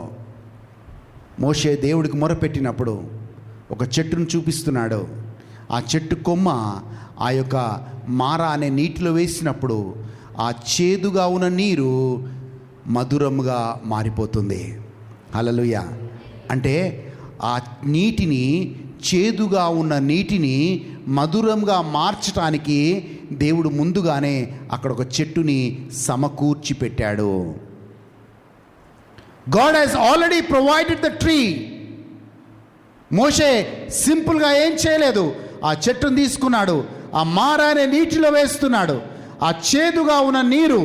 మోషే దేవుడికి మొరపెట్టినప్పుడు ఒక చెట్టును చూపిస్తున్నాడు. ఆ చెట్టు కొమ్మ ఆ యొక్క మారా అనే నీటిలో వేసినప్పుడు ఆ చేదుగా ఉన్న నీరు మధురముగా మారిపోతుంది. హల్లెలూయా. అంటే ఆ నీటిని, చేదుగా ఉన్న నీటిని మధురంగా మార్చటానికి దేవుడు ముందుగానే అక్కడ ఒక చెట్టుని సమకూర్చి పెట్టాడు. God has already provided the tree. మోషే సింపుల్గా ఏం చేయలేదు. ఆ చెట్టును తీసుకున్నాడు, ఆ మారా అనే నీటిలో వేస్తున్నాడు. ఆ చేదుగా ఉన్న నీరు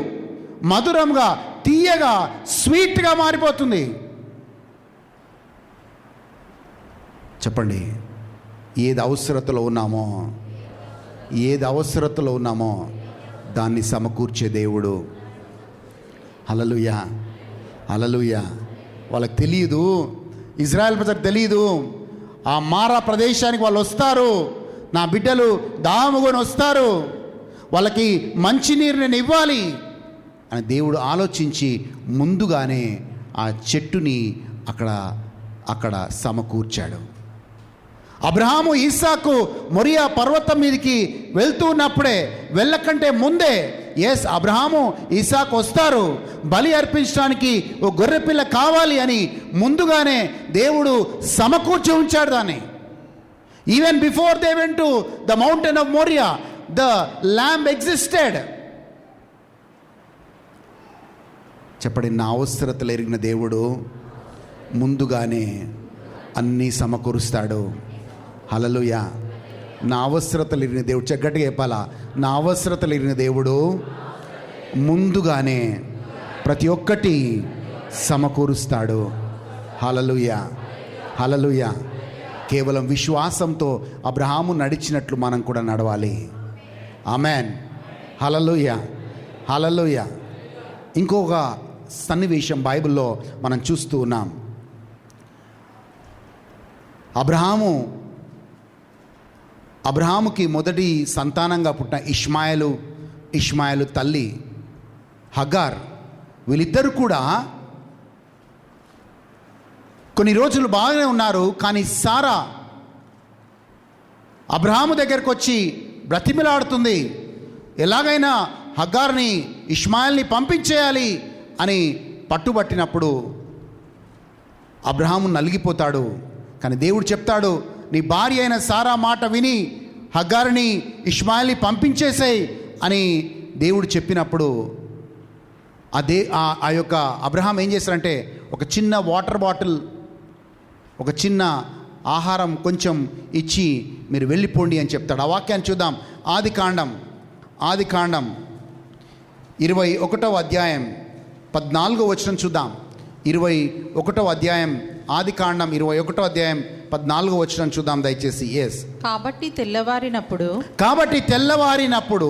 మధురంగా, తీయగా, స్వీట్గా మారిపోతుంది. చెప్పండి, ఏది అవసరతలో ఉన్నామో దాన్ని సమకూర్చే దేవుడు. హల్లెలూయా, హల్లెలూయా. వాళ్ళకి తెలియదు, ఇజ్రాయెల్ ప్రజలకు తెలియదు. ఆ మారా ప్రదేశానికి వాళ్ళు వస్తారు, నా బిడ్డలు దాముకొని వస్తారు, వాళ్ళకి మంచినీరు నేను ఇవ్వాలి అని దేవుడు ఆలోచించి ముందుగానే ఆ చెట్టుని అక్కడ సమకూర్చాడు. అబ్రహాము ఇస్సాకు మొరియా పర్వతం మీదకి వెళ్తూ ఉన్నప్పుడే, వెళ్ళకంటే ముందే అబ్రహాము ఇస్సాకు వస్తారు, బలి అర్పించడానికి ఓ గొర్రెపిల్ల కావాలి అని ముందుగానే దేవుడు సమకూర్చి ఉంచాడు దాన్ని. Even before they went to the mountain of Moriah, the lamb existed. చెప్పండి, నా అవసరతలు ఎరిగిన దేవుడు ముందుగానే అన్నీ సమకూరుస్తాడు. హల్లెలూయా. నా అవసరతలు ఎరిగిన దేవుడు, గట్టిగా చెప్పాలా, నా అవసరతలు ఎరిగిన దేవుడు ముందుగానే ప్రతి ఒక్కటి సమకూరుస్తాడు. హల్లెలూయా, హల్లెలూయా. కేవలం విశ్వాసంతో అబ్రహాము నడిచినట్లు మనం కూడా నడవాలి. ఆమేన్. హల్లెలూయా, హల్లెలూయా. ఇంకొక సన్నివేశం బైబిల్లో మనం చూస్తూ ఉన్నాం. అబ్రహాముకి మొదటి సంతానంగా పుట్టిన ఇష్మాయేలు తల్లి హగార్, వీళ్ళిద్దరూ కూడా కొన్ని రోజులు బాగానే ఉన్నారు. కానీ సారా అబ్రహాము దగ్గరకు వచ్చి బ్రతిమిలాడుతుంది, ఎలాగైనా హగార్ని, ఇష్మాయేల్ని పంపించేయాలి అని పట్టుబట్టినప్పుడు అబ్రహాము నలిగిపోతాడు. కానీ దేవుడు చెప్తాడు, నీ భార్య అయిన సారా మాట విని హగార్ని, ఇష్మాయేల్ని పంపించేసేయ్ అని దేవుడు చెప్పినప్పుడు ఆ యొక్క అబ్రహాం ఏం చేశారంటే, ఒక చిన్న వాటర్ బాటిల్, ఒక చిన్న ఆహారం కొంచెం ఇచ్చి, మీరు వెళ్ళిపోండి అని చెప్తాడు. ఆ వాక్యాన్ని చూద్దాం. ఆది కాండం 21వ అధ్యాయం 14వ వచనం చూద్దాం. 21వ అధ్యాయం ఆది కాండం 21వ అధ్యాయం 14వ వచనం చూద్దాం దయచేసి. కాబట్టి తెల్లవారినప్పుడు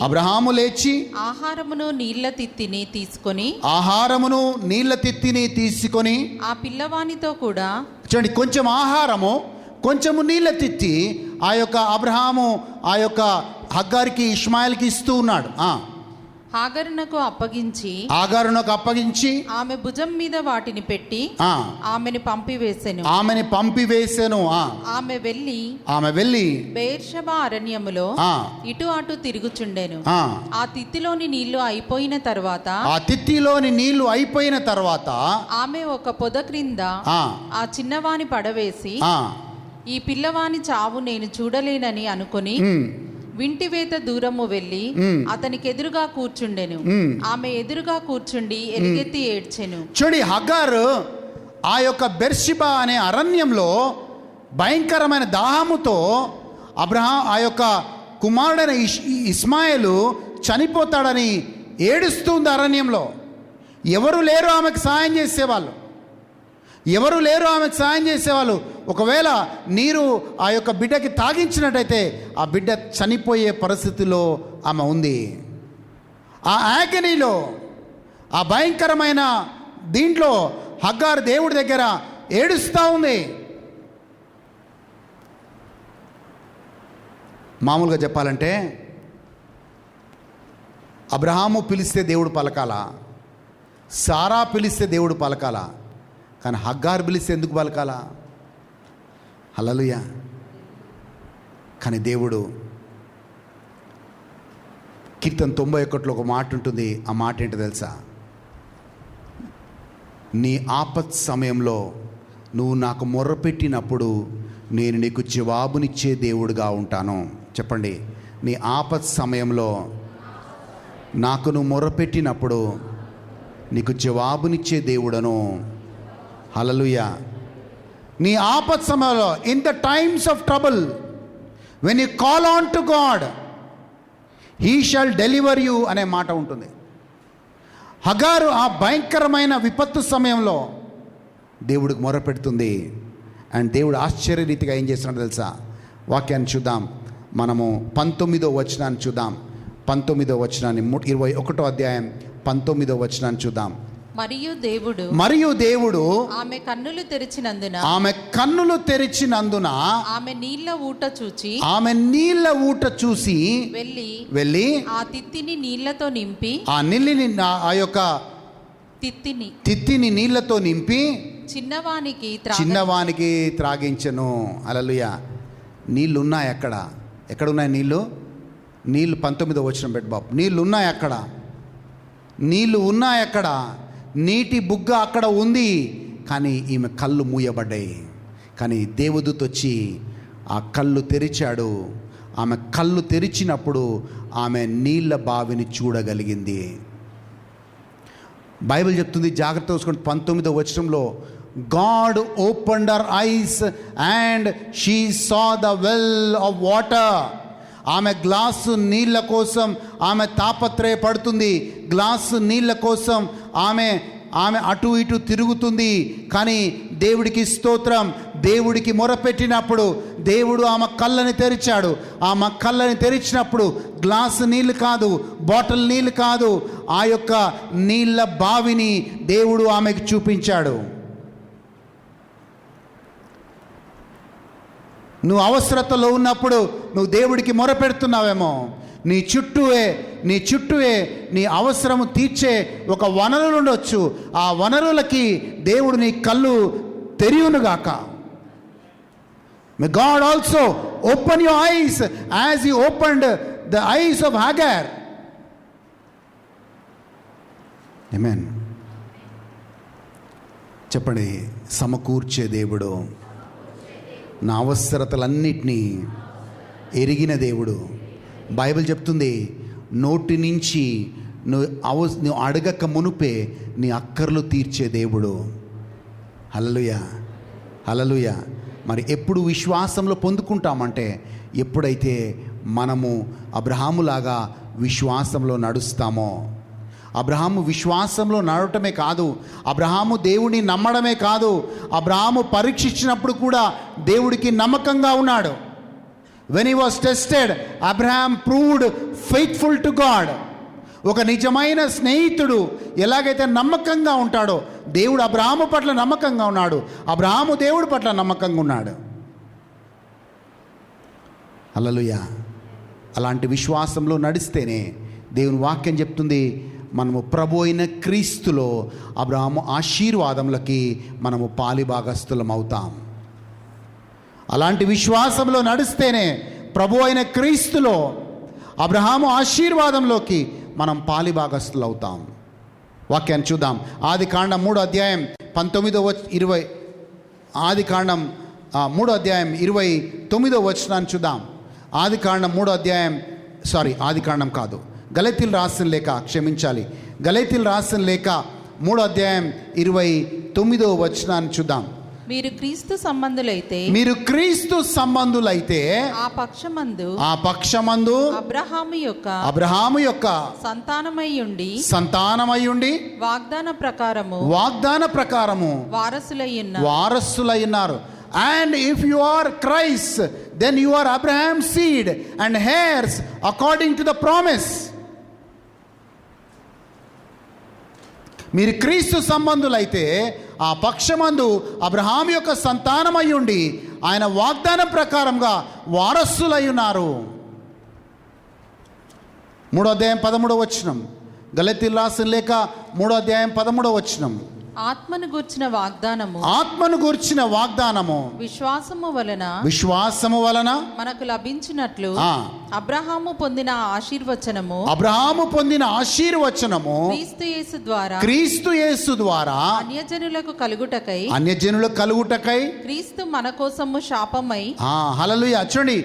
అబ్రహాము లేచి ఆహారమును నీళ్ల తిత్తిని తీసుకొని ఆ పిల్లవానితో కూడా, చూడండి, కొంచెం ఆహారము కొంచెము నీళ్ళ తిత్తి ఆ యొక్క అబ్రహాము ఆ యొక్క హగ్గారికి ఇష్మాయిల్కి ఇస్తూ ఉన్నాడు. హాగరునకు అప్పగించి ఆమె భుజం మీద వాటిని పెట్టి ఆమెని పంపివేసెను. ఆమె వెళ్ళి బెయేర్షెబా అరణ్యములో ఇటు అటు తిరుగుచుండెను. ఆ తిత్తిలోని నీళ్లు అయిపోయిన తర్వాత ఆమె ఒక పొద క్రింద ఆ చిన్నవాని పడవేసి, ఈ పిల్లవాని చావు నేను చూడలేనని అనుకుని వింటివేత దూరము వెళ్ళి అతనికి ఎదురుగా కూర్చుండెను. ఆమె ఎదురుగా కూర్చుండి ఎలుగెత్తి ఏడ్చెను. చూడి, హగ్గారు ఆ యొక్క బెర్షిబా అనే అరణ్యంలో భయంకరమైన దాహముతో అబ్రహాం ఆ యొక్క కుమారుడైన ఇస్మాయిలు చనిపోతాడని ఏడుస్తుంది అరణ్యంలో. ఎవరు లేరు ఆమెకు సాయం చేసేవాళ్ళు. ఒకవేళ నీరు ఆ యొక్క బిడ్డకి తాగించినట్టయితే ఆ బిడ్డ చనిపోయే పరిస్థితిలో ఆమె ఉంది. ఆ ఆగనీలో, ఆ భయంకరమైన దీంట్లో హగ్గారు దేవుడి దగ్గర ఏడుస్తూ ఉంది. మామూలుగా చెప్పాలంటే అబ్రహాము పిలిస్తే దేవుడు పలకాలా, సారా పిలిస్తే దేవుడు పలకాలా, కానీ హగ్గారు పిలిస్తే ఎందుకు పలకాలా? హల్లెలూయా. కానీ దేవుడు కీర్తన 91లో ఒక మాట ఉంటుంది. ఆ మాట ఏంటో తెలుసా? నీ ఆపత్ సమయంలో నువ్వు నాకు మొర్రపెట్టినప్పుడు నేను నీకు జవాబునిచ్చే దేవుడుగా ఉంటాను. చెప్పండి, నీ ఆపత్ సమయంలో నాకు నువ్వు మొర్రపెట్టినప్పుడు నీకు జవాబునిచ్చే దేవుడను. హల్లెలూయా. నీ ఆపత్ సమయంలో, in the times of trouble, when you call on to God, he shawl deliver you అనే మాట ఉంటుంది. హగారు ఆ భయంకరమైన విపత్తు సమయంలో దేవుడికి మొరపెడుతుంది. అండ్ దేవుడు ఆశ్చర్యరీతిగా ఏం చేస్తున్నాడు తెలుసా? వాక్యాన్ని చూద్దాం. మనము 19వ వచనాన్ని చూద్దాం. 19వ వచనాన్ని 21వ అధ్యాయం 19వ వచనాన్ని చూద్దాం. మరియు దేవుడు ఆమె కన్నులు తెరిచినందున ఆమె నీళ్ల ఊట చూసి వెళ్ళి ఆ తిత్తిని నీళ్లతో నింపి ఆ యొక్క తిత్తిని నీళ్లతో నింపి చిన్నవానికి త్రాగించెను. హల్లెలూయా. నీళ్ళు ఉన్నాయి అక్కడ. ఎక్కడ ఉన్నాయి నీళ్ళు? 19వ వచనం పెట్టు బాబు. నీళ్ళు ఉన్నాయి అక్కడ. నీటి బుగ్గ అక్కడ ఉంది. కానీ ఈమె కళ్ళు మూయబడ్డాయి. కానీ దేవదూత వచ్చి ఆ కళ్ళు తెరిచాడు. ఆమె కళ్ళు తెరిచినప్పుడు ఆమె నీళ్ళ బావిని చూడగలిగింది. బైబిల్ చెప్తుంది, జాగ్రత్త చూసుకోండి. 19వ వచనంలో, God opened her ice and she saw the well of water. ఆమె గ్లాసు నీళ్ళ కోసం ఆమె తాపత్రయపడుతుంది. గ్లాసు నీళ్ళ కోసం ఆమె అటు ఇటు తిరుగుతుంది. కానీ దేవుడికి స్తోత్రం. దేవుడికి మొరపెట్టినప్పుడు దేవుడు ఆమె కళ్ళని తెరిచాడు. ఆమె కళ్ళని తెరిచినప్పుడు గ్లాసు నీళ్ళు కాదు, బాటిల్ నీళ్ళు కాదు, ఆ యొక్క నీళ్ళ బావిని దేవుడు ఆమెకు చూపించాడు. నువ్వు అవసరతలో ఉన్నప్పుడు నువ్వు దేవుడికి మొరపెడుతున్నావేమో, నీ చుట్టూవే నీ అవసరము తీర్చే ఒక వనరులు ఉండొచ్చు. ఆ వనరులకి దేవుడు నీ కళ్ళు తెరియునుగాక. May God also open your eyes as he opened the eyes of Hagar. Amen. చెప్పండి, సమకూర్చే దేవుడు, నా అవసరతలన్నిటినీ ఎరిగిన దేవుడు. బైబిల్ చెప్తుంది, నోటి నుంచి నువ్వు అడగక మునుపే నీ అక్కర్లు తీర్చే దేవుడు. హల్లెలూయా. మరి ఎప్పుడు విశ్వాసంలో పొందుకుంటామంటే ఎప్పుడైతే మనము అబ్రహాములాగా విశ్వాసంలో నడుస్తామో. అబ్రహాము విశ్వాసంలో నడవటమే కాదు, అబ్రహాము దేవుడిని నమ్మడమే కాదు, అబ్రహాము పరీక్షించినప్పుడు కూడా దేవుడికి నమ్మకంగా ఉన్నాడు. When he was tested Abraham proved faithful to God. ఒక నిజమైన స్నేహితుడు ఎలాగైతే నమ్మకంగా ఉంటాడో, దేవుడు అబ్రహాము పట్ల నమ్మకంగా ఉన్నాడు, అబ్రహాము దేవుడి పట్ల నమ్మకంగా ఉన్నాడు. హల్లెలూయా. అలాంటి విశ్వాసంలో నడిస్తేనే దేవుని వాక్యం చెప్తుంది, మనము ప్రభు అయిన క్రీస్తులో అబ్రహాము ఆశీర్వాదములకి మనము పాలిభాగస్థులం అవుతాం. అలాంటి విశ్వాసంలో నడిస్తేనే ప్రభు అయిన క్రీస్తులో అబ్రహాము ఆశీర్వాదంలోకి మనం పాలిభాగస్థులు అవుతాం. వాక్యాన్ని చూద్దాం. ఆదికాండం 3:19-20. ఆదికాండం 3:29 చూద్దాం. ఆదికాండం 3 ఆదికాండం కాదు, గలతీయులు రాసిన లేఖ, క్షమించాలి, గలతీయులు రాసిన లేఖ 3:29 చూద్దాం. మీరు క్రీస్తు సంబంధులైతే, మీరు క్రీస్తు సంబంధులైతే ఆ పక్షమందు అబ్రహాము యొక్క సంతానమై ఉండి వాగ్దాన ప్రకారము వారసులయ్యున్నారు. And if you are Christ, then you are Abraham's seed and heirs according to the promise. మీరు క్రీస్తు సంబంధులైతే ఆ పక్షమందు అబ్రహాం యొక్క సంతానమై ఉండి ఆయన వాగ్దానం ప్రకారంగా వారసులై ఉన్నారు. 3:13 గలతీయులు రాసిన లేఖ 3:13. ఆత్మను గూర్చిన వాగ్దానము విశ్వాసము వలన మనకు లభించినట్లు అబ్రహాము పొందిన ఆశీర్వచనము క్రీస్తు యేసు ద్వారా అన్యజనులకు కలుగుటకై క్రీస్తు మన కోసము శాపమై. హల్లెలూయా. చూడండి,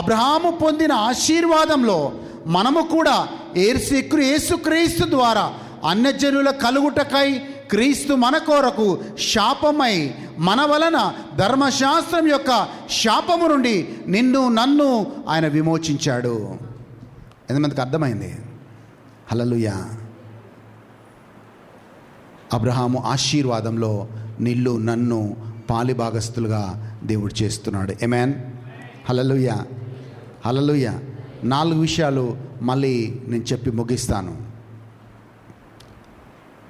అబ్రహాము పొందిన ఆశీర్వాదంలో మనము కూడా యేసుక్రీస్తు ద్వారా అన్యజనుల కలుగుటకై క్రీస్తు మన కొరకు శాపమై, మన వలన ధర్మశాస్త్రం యొక్క శాపము నుండి నిన్ను నన్ను ఆయన విమోచించాడు. ఎంతమందికి అర్థమైంది? హల్లెలూయా. అబ్రహాము ఆశీర్వాదంలో నిన్ను నన్ను పాలిభాగస్తులుగా దేవుడు చేస్తున్నాడు. ఆమేన్. హల్లెలూయా. హల్లెలూయా. 4 విషయాలు మళ్ళీ నేను చెప్పి ముగిస్తాను.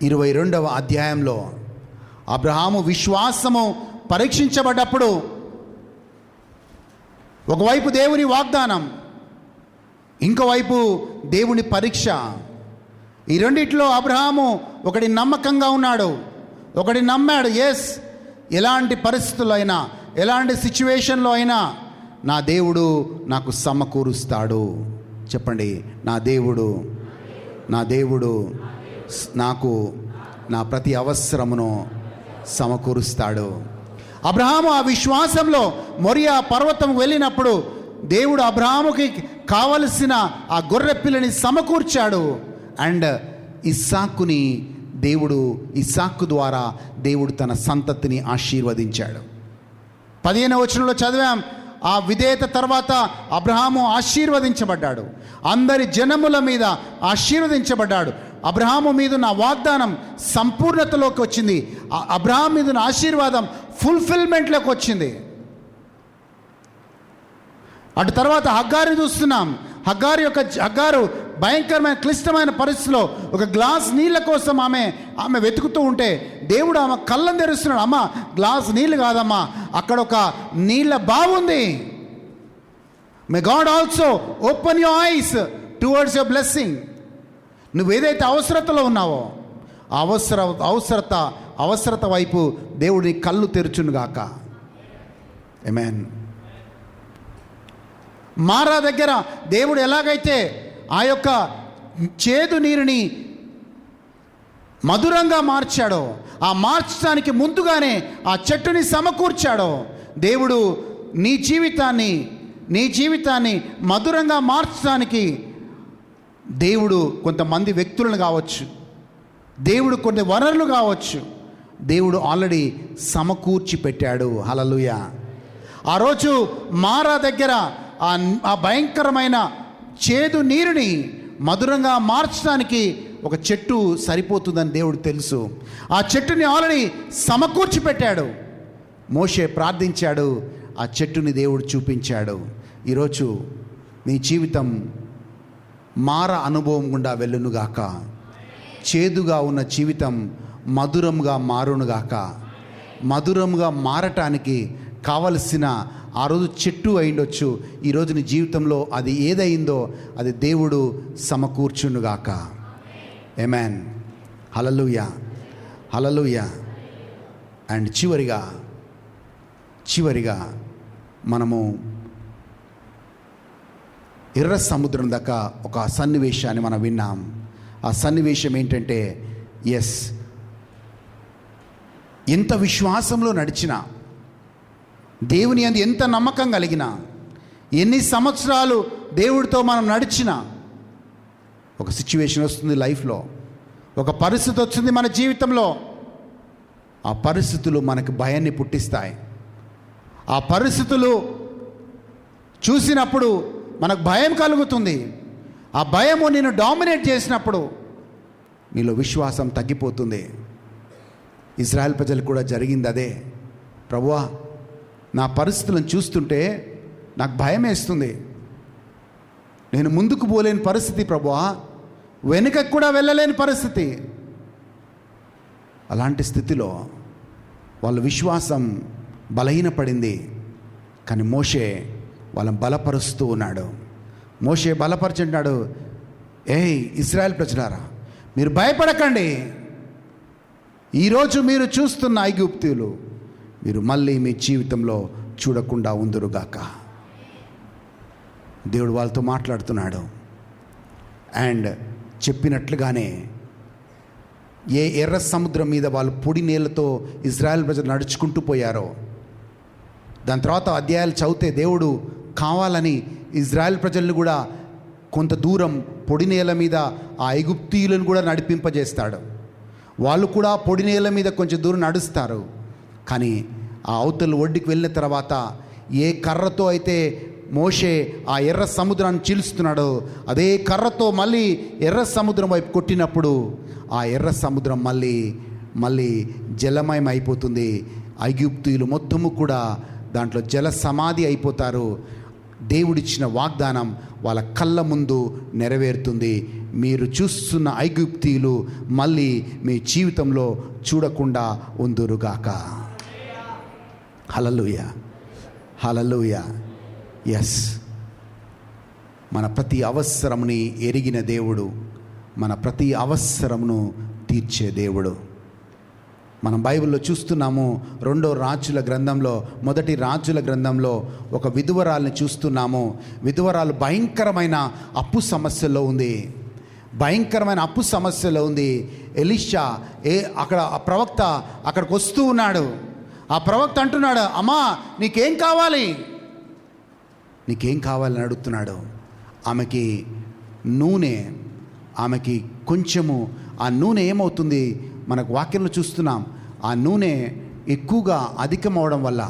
22వ అధ్యాయంలో అబ్రహాము విశ్వాసము పరీక్షించబడ్డప్పుడు ఒకవైపు దేవుని వాగ్దానం, ఇంకోవైపు దేవుని పరీక్ష. ఈ రెండిట్లో అబ్రహాము ఒకటి నమ్మకంగా ఉన్నాడు, ఒకటి నమ్మాడు. ఎస్, ఎలాంటి పరిస్థితుల్లో అయినా, ఎలాంటి సిచ్యువేషన్లో అయినా నా దేవుడు నాకు సమకూరుస్తాడు. చెప్పండి, నా దేవుడు నాకు నా ప్రతి అవసరమును సమకూరుస్తాడు. అబ్రహాము ఆ విశ్వాసంలో మొరియా పర్వతం వెళ్ళినప్పుడు దేవుడు అబ్రహాముకి కావలసిన ఆ గొర్రె పిల్లని సమకూర్చాడు. అండ్ ఇస్సాకు ద్వారా దేవుడు తన సంతతిని ఆశీర్వదించాడు. 15వ వచనంలో చదివాం, ఆ విధేయత తర్వాత అబ్రహాము ఆశీర్వదించబడ్డాడు, అందరి జనముల మీద ఆశీర్వదించబడ్డాడు. అబ్రహాము మీద నా వాగ్దానం సంపూర్ణతలోకి వచ్చింది, అబ్రహాం మీద నా ఆశీర్వాదం ఫుల్ఫిల్మెంట్లోకి వచ్చింది. అటు తర్వాత హగ్గారు చూస్తున్నాం. హగ్గారు భయంకరమైన క్లిష్టమైన పరిస్థితిలో ఒక గ్లాస్ నీళ్ళ కోసం ఆమె వెతుకుతూ ఉంటే దేవుడు ఆమె కళ్ళను తెరుస్తున్నాడు. అమ్మ, గ్లాస్ నీళ్ళు కాదమ్మా, అక్కడ ఒక నీళ్ళ బావుంది. May God also open your eyes towards your blessing. నువ్వేదైతే అవసరతలో ఉన్నావో అవసరత వైపు దేవుడి కళ్ళు తెరుచునుగాక. ఆమేన్. మారా దగ్గర దేవుడు ఎలాగైతే ఆ యొక్క చేదు నీరుని మధురంగా మార్చాడో, ఆ మార్చడానికి ముందుగానే ఆ చెట్టుని సమకూర్చాడో, దేవుడు నీ జీవితాన్ని మధురంగా మార్చడానికి దేవుడు కొంతమంది వ్యక్తులను కావచ్చు, దేవుడు కొన్ని వనరులు కావచ్చు, దేవుడు ఆల్రెడీ సమకూర్చి పెట్టాడు. హల్లెలూయా. ఆ రోజు మారా దగ్గర ఆ భయంకరమైన చేదు నీరుని మధురంగా మార్చడానికి ఒక చెట్టు సరిపోతుందని దేవుడు తెలుసు. ఆ చెట్టుని ఆల్రెడీ సమకూర్చి పెట్టాడు. మోషే ప్రార్థించాడు, ఆ చెట్టుని దేవుడు చూపించాడు. ఈరోజు నీ జీవితం మార అనుభవం గుండా వెళ్ళునుగాక. చేదుగా ఉన్న జీవితం మధురంగా మారునుగాక. మధురంగా మారటానికి కావలసిన ఆ రోజు చెట్టు అయిండొచ్చు, ఈరోజు నీ జీవితంలో అది ఏదైందో అది దేవుడు సమకూర్చునుగాక. ఆమేన్. హల్లెలూయా, హల్లెలూయా. అండ్ చివరిగా మనము ఎర్ర సముద్రం దాకా ఒక సన్నివేశాన్ని మనం విన్నాం. ఆ సన్నివేశం ఏంటంటే, ఎంత విశ్వాసంలో నడిచినా, దేవుని యందు ఎంత నమ్మకం కలిగినా, ఎన్ని సంవత్సరాలు దేవుడితో మనం నడిచినా, ఒక సిచ్యువేషన్ వస్తుంది లైఫ్లో, ఒక పరిస్థితి వచ్చింది మన జీవితంలో. ఆ పరిస్థితులు మనకు భయాన్ని పుట్టిస్తాయి. ఆ పరిస్థితులు చూసినప్పుడు మనకు భయం కలుగుతుంది. ఆ భయము నిన్ను డామినేట్ చేసినప్పుడు నీలో విశ్వాసం తగ్గిపోతుంది. ఇజ్రాయెల్ ప్రజలకు కూడా జరిగింది అదే. ప్రభువా, నా పరిస్థితులను చూస్తుంటే నాకు భయం వేస్తుంది, నేను ముందుకు పోలేని పరిస్థితి ప్రభువా, వెనుకకు కూడా వెళ్ళలేని పరిస్థితి. అలాంటి స్థితిలో వాళ్ళ విశ్వాసం బలహీనపడింది. కానీ మోషే వాళ్ళని బలపరుస్తూ ఉన్నాడు. మోషే బలపరుచుంటున్నాడు, ఏయ్ ఇశ్రాయేల్ ప్రజలారా, మీరు భయపడకండి. ఈరోజు మీరు చూస్తున్న ఐగుప్తీయులు మీరు మళ్ళీ మీ జీవితంలో చూడకుండా ఉందురుగాక. దేవుడు వాళ్ళతో మాట్లాడుతున్నాడు. అండ్ చెప్పినట్లుగానే ఏ ఎర్ర సముద్రం మీద వాళ్ళు పొడి నీళ్ళతో ఇజ్రాయెల్ ప్రజలు నడుచుకుంటూ పోయారో, దాని తర్వాత అధ్యాయాలు చదివితే దేవుడు కావాలని ఇజ్రాయెల్ ప్రజలను కూడా కొంత దూరం పొడి నేల మీద ఆ ఐగుప్తీయులను కూడా నడిపింపజేస్తాడు. వాళ్ళు కూడా పొడి నేల మీద కొంచెం దూరం నడుస్తారు. కానీ ఆ అవతల ఒడ్డుకి వెళ్ళిన తర్వాత ఏ కర్రతో అయితే మోషే ఆ ఎర్ర సముద్రాన్ని చీల్స్తున్నాడో అదే కర్రతో మళ్ళీ ఎర్ర సముద్రం వైపు కొట్టినప్పుడు ఆ ఎర్ర సముద్రం మళ్ళీ జలమయం అయిపోతుంది. ఐగుప్తీయులు మొత్తము కూడా దాంట్లో జల సమాధి అయిపోతారు. దేవుడిచ్చిన వాగ్దానం వాళ్ళ కళ్ళ ముందు నెరవేరుతుంది. మీరు చూస్తున్న ఐగుప్తీయులు మళ్ళీ మీ జీవితంలో చూడకుండా ఉందురుగాక. హల్లెలూయా, హల్లెలూయా. ఎస్, మన ప్రతి అవసరముని ఎరిగిన దేవుడు, మన ప్రతి అవసరమును తీర్చే దేవుడు. మనం బైబిల్లో చూస్తున్నాము. మొదటి రాజుల గ్రంథంలో ఒక విధవరాల్ని చూస్తున్నాము. విధవరాలు భయంకరమైన అప్పు సమస్యలో ఉంది. ఎలీషా అక్కడ ఆ ప్రవక్త అక్కడికి వస్తూ ఉన్నాడు. ఆ ప్రవక్త అంటున్నాడు, అమ్మా నీకేం కావాలని అడుగుతున్నాడు. ఆమెకి కొంచెము ఆ నూనె ఏమవుతుంది, మనకు వాక్యంలో చూస్తున్నాం. ఆ నూనె ఎక్కువగా అధికమవడం వల్ల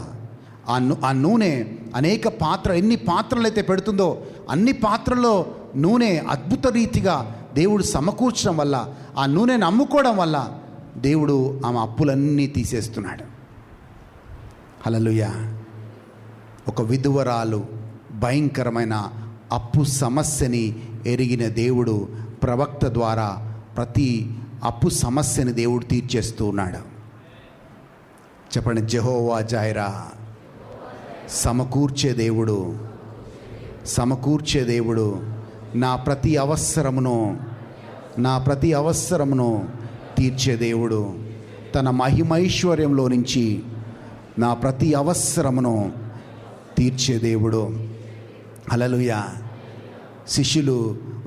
ఆ నూనె అనేక ఎన్ని పాత్రలు అయితే పెడుతుందో అన్ని పాత్రల్లో నూనె అద్భుత రీతిగా దేవుడు సమకూర్చడం వల్ల, ఆ నూనెను అమ్ముకోవడం వల్ల దేవుడు ఆమె అప్పులన్నీ తీసేస్తున్నాడు. హల్లెలూయా. ఒక విధవరాలు భయంకరమైన అప్పు సమస్యని ఎరిగిన దేవుడు ప్రవక్త ద్వారా ప్రతి అప్పు సమస్యని దేవుడు తీర్చేస్తూ ఉన్నాడు. చెప్పండి, జెహోవా జైరా, సమకూర్చే దేవుడు, నా ప్రతి అవసరమును తీర్చే దేవుడు, తన మహిమైశ్వర్యంలో నుంచి నా ప్రతి అవసరమును తీర్చే దేవుడు. హల్లెలూయా. శిష్యులు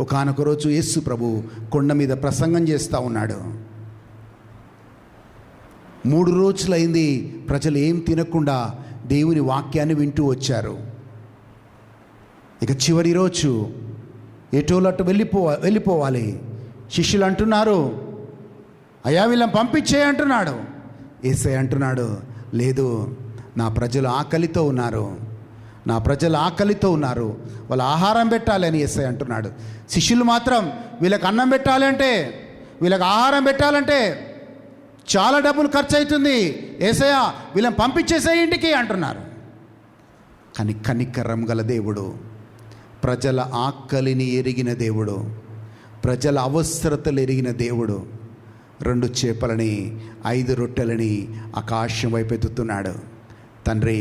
ఒకానొక రోజు యేసు ప్రభు కొండ మీద ప్రసంగం చేస్తూ ఉన్నాడు. 3 రోజులైంది ప్రజలు ఏం తినకుండా దేవుని వాక్యాన్ని వింటూ వచ్చారు. ఇక చివరి రోజు ఎటోలట్టు వెళ్ళిపోవాలి. శిష్యులు అంటున్నారు, అయ్యా వీళ్ళని పంపించేయి అంటున్నాడు. యేసయ్య అంటున్నాడు, లేదు, నా ప్రజలు ఆకలితో ఉన్నారు, నా ప్రజలు ఆకలితో ఉన్నారు, వాళ్ళు ఆహారం పెట్టాలి అని యేసయ్య అంటున్నాడు. శిష్యులు మాత్రం వీళ్ళకి అన్నం పెట్టాలంటే, వీళ్ళకి ఆహారం పెట్టాలంటే చాలా డబ్బులు ఖర్చు అవుతుంది, యేసయ్య వీళ్ళని పంపించేసే ఇంటికి అంటున్నారు. కానీ కనికరం గల దేవుడు, ప్రజల ఆకలిని ఎరిగిన దేవుడు, ప్రజల అవసరతలు ఎరిగిన దేవుడు 2 చేపలని 5 రొట్టెలని ఆకాశం వైపు ఎత్తుతున్నాడు. తండ్రి,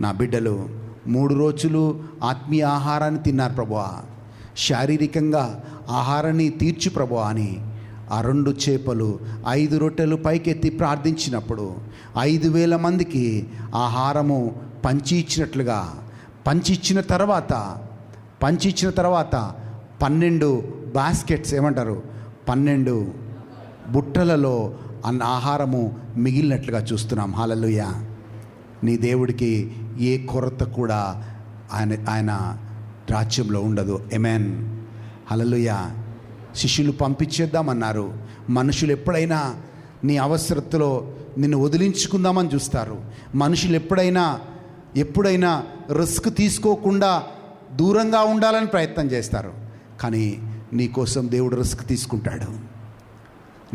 నా బిడ్డలు 3 రోజులు ఆత్మీయ ఆహారాన్ని తిన్నారు ప్రభువా, శారీరకంగా ఆహారాన్ని తీర్చు ప్రభువా అని ఆ 2 చేపలు 5 రొట్టెలు పైకెత్తి ప్రార్థించినప్పుడు 5,000 మందికి ఆహారము పంచి ఇచ్చినట్లుగా, పంచి ఇచ్చిన తర్వాత 12 బాస్కెట్స్, ఏమంటారు, 12 బుట్టలలో అన్న ఆహారము మిగిలినట్లుగా చూస్తున్నాం. హల్లెలూయా. నీ దేవుడికి ఏ కొరత కూడా ఆయన రాజ్యంలో ఉండదు. ఆమేన్. హల్లెలూయా. శిష్యులు పంపించేద్దామన్నారు. మనుషులు ఎప్పుడైనా నీ అవసరతలో నిన్ను వదిలించుకుందామని చూస్తారు. మనుషులు ఎప్పుడైనా రిస్క్ తీసుకోకుండా దూరంగా ఉండాలని ప్రయత్నం చేస్తారు. కానీ నీకోసం దేవుడు రిస్క్ తీసుకుంటాడు.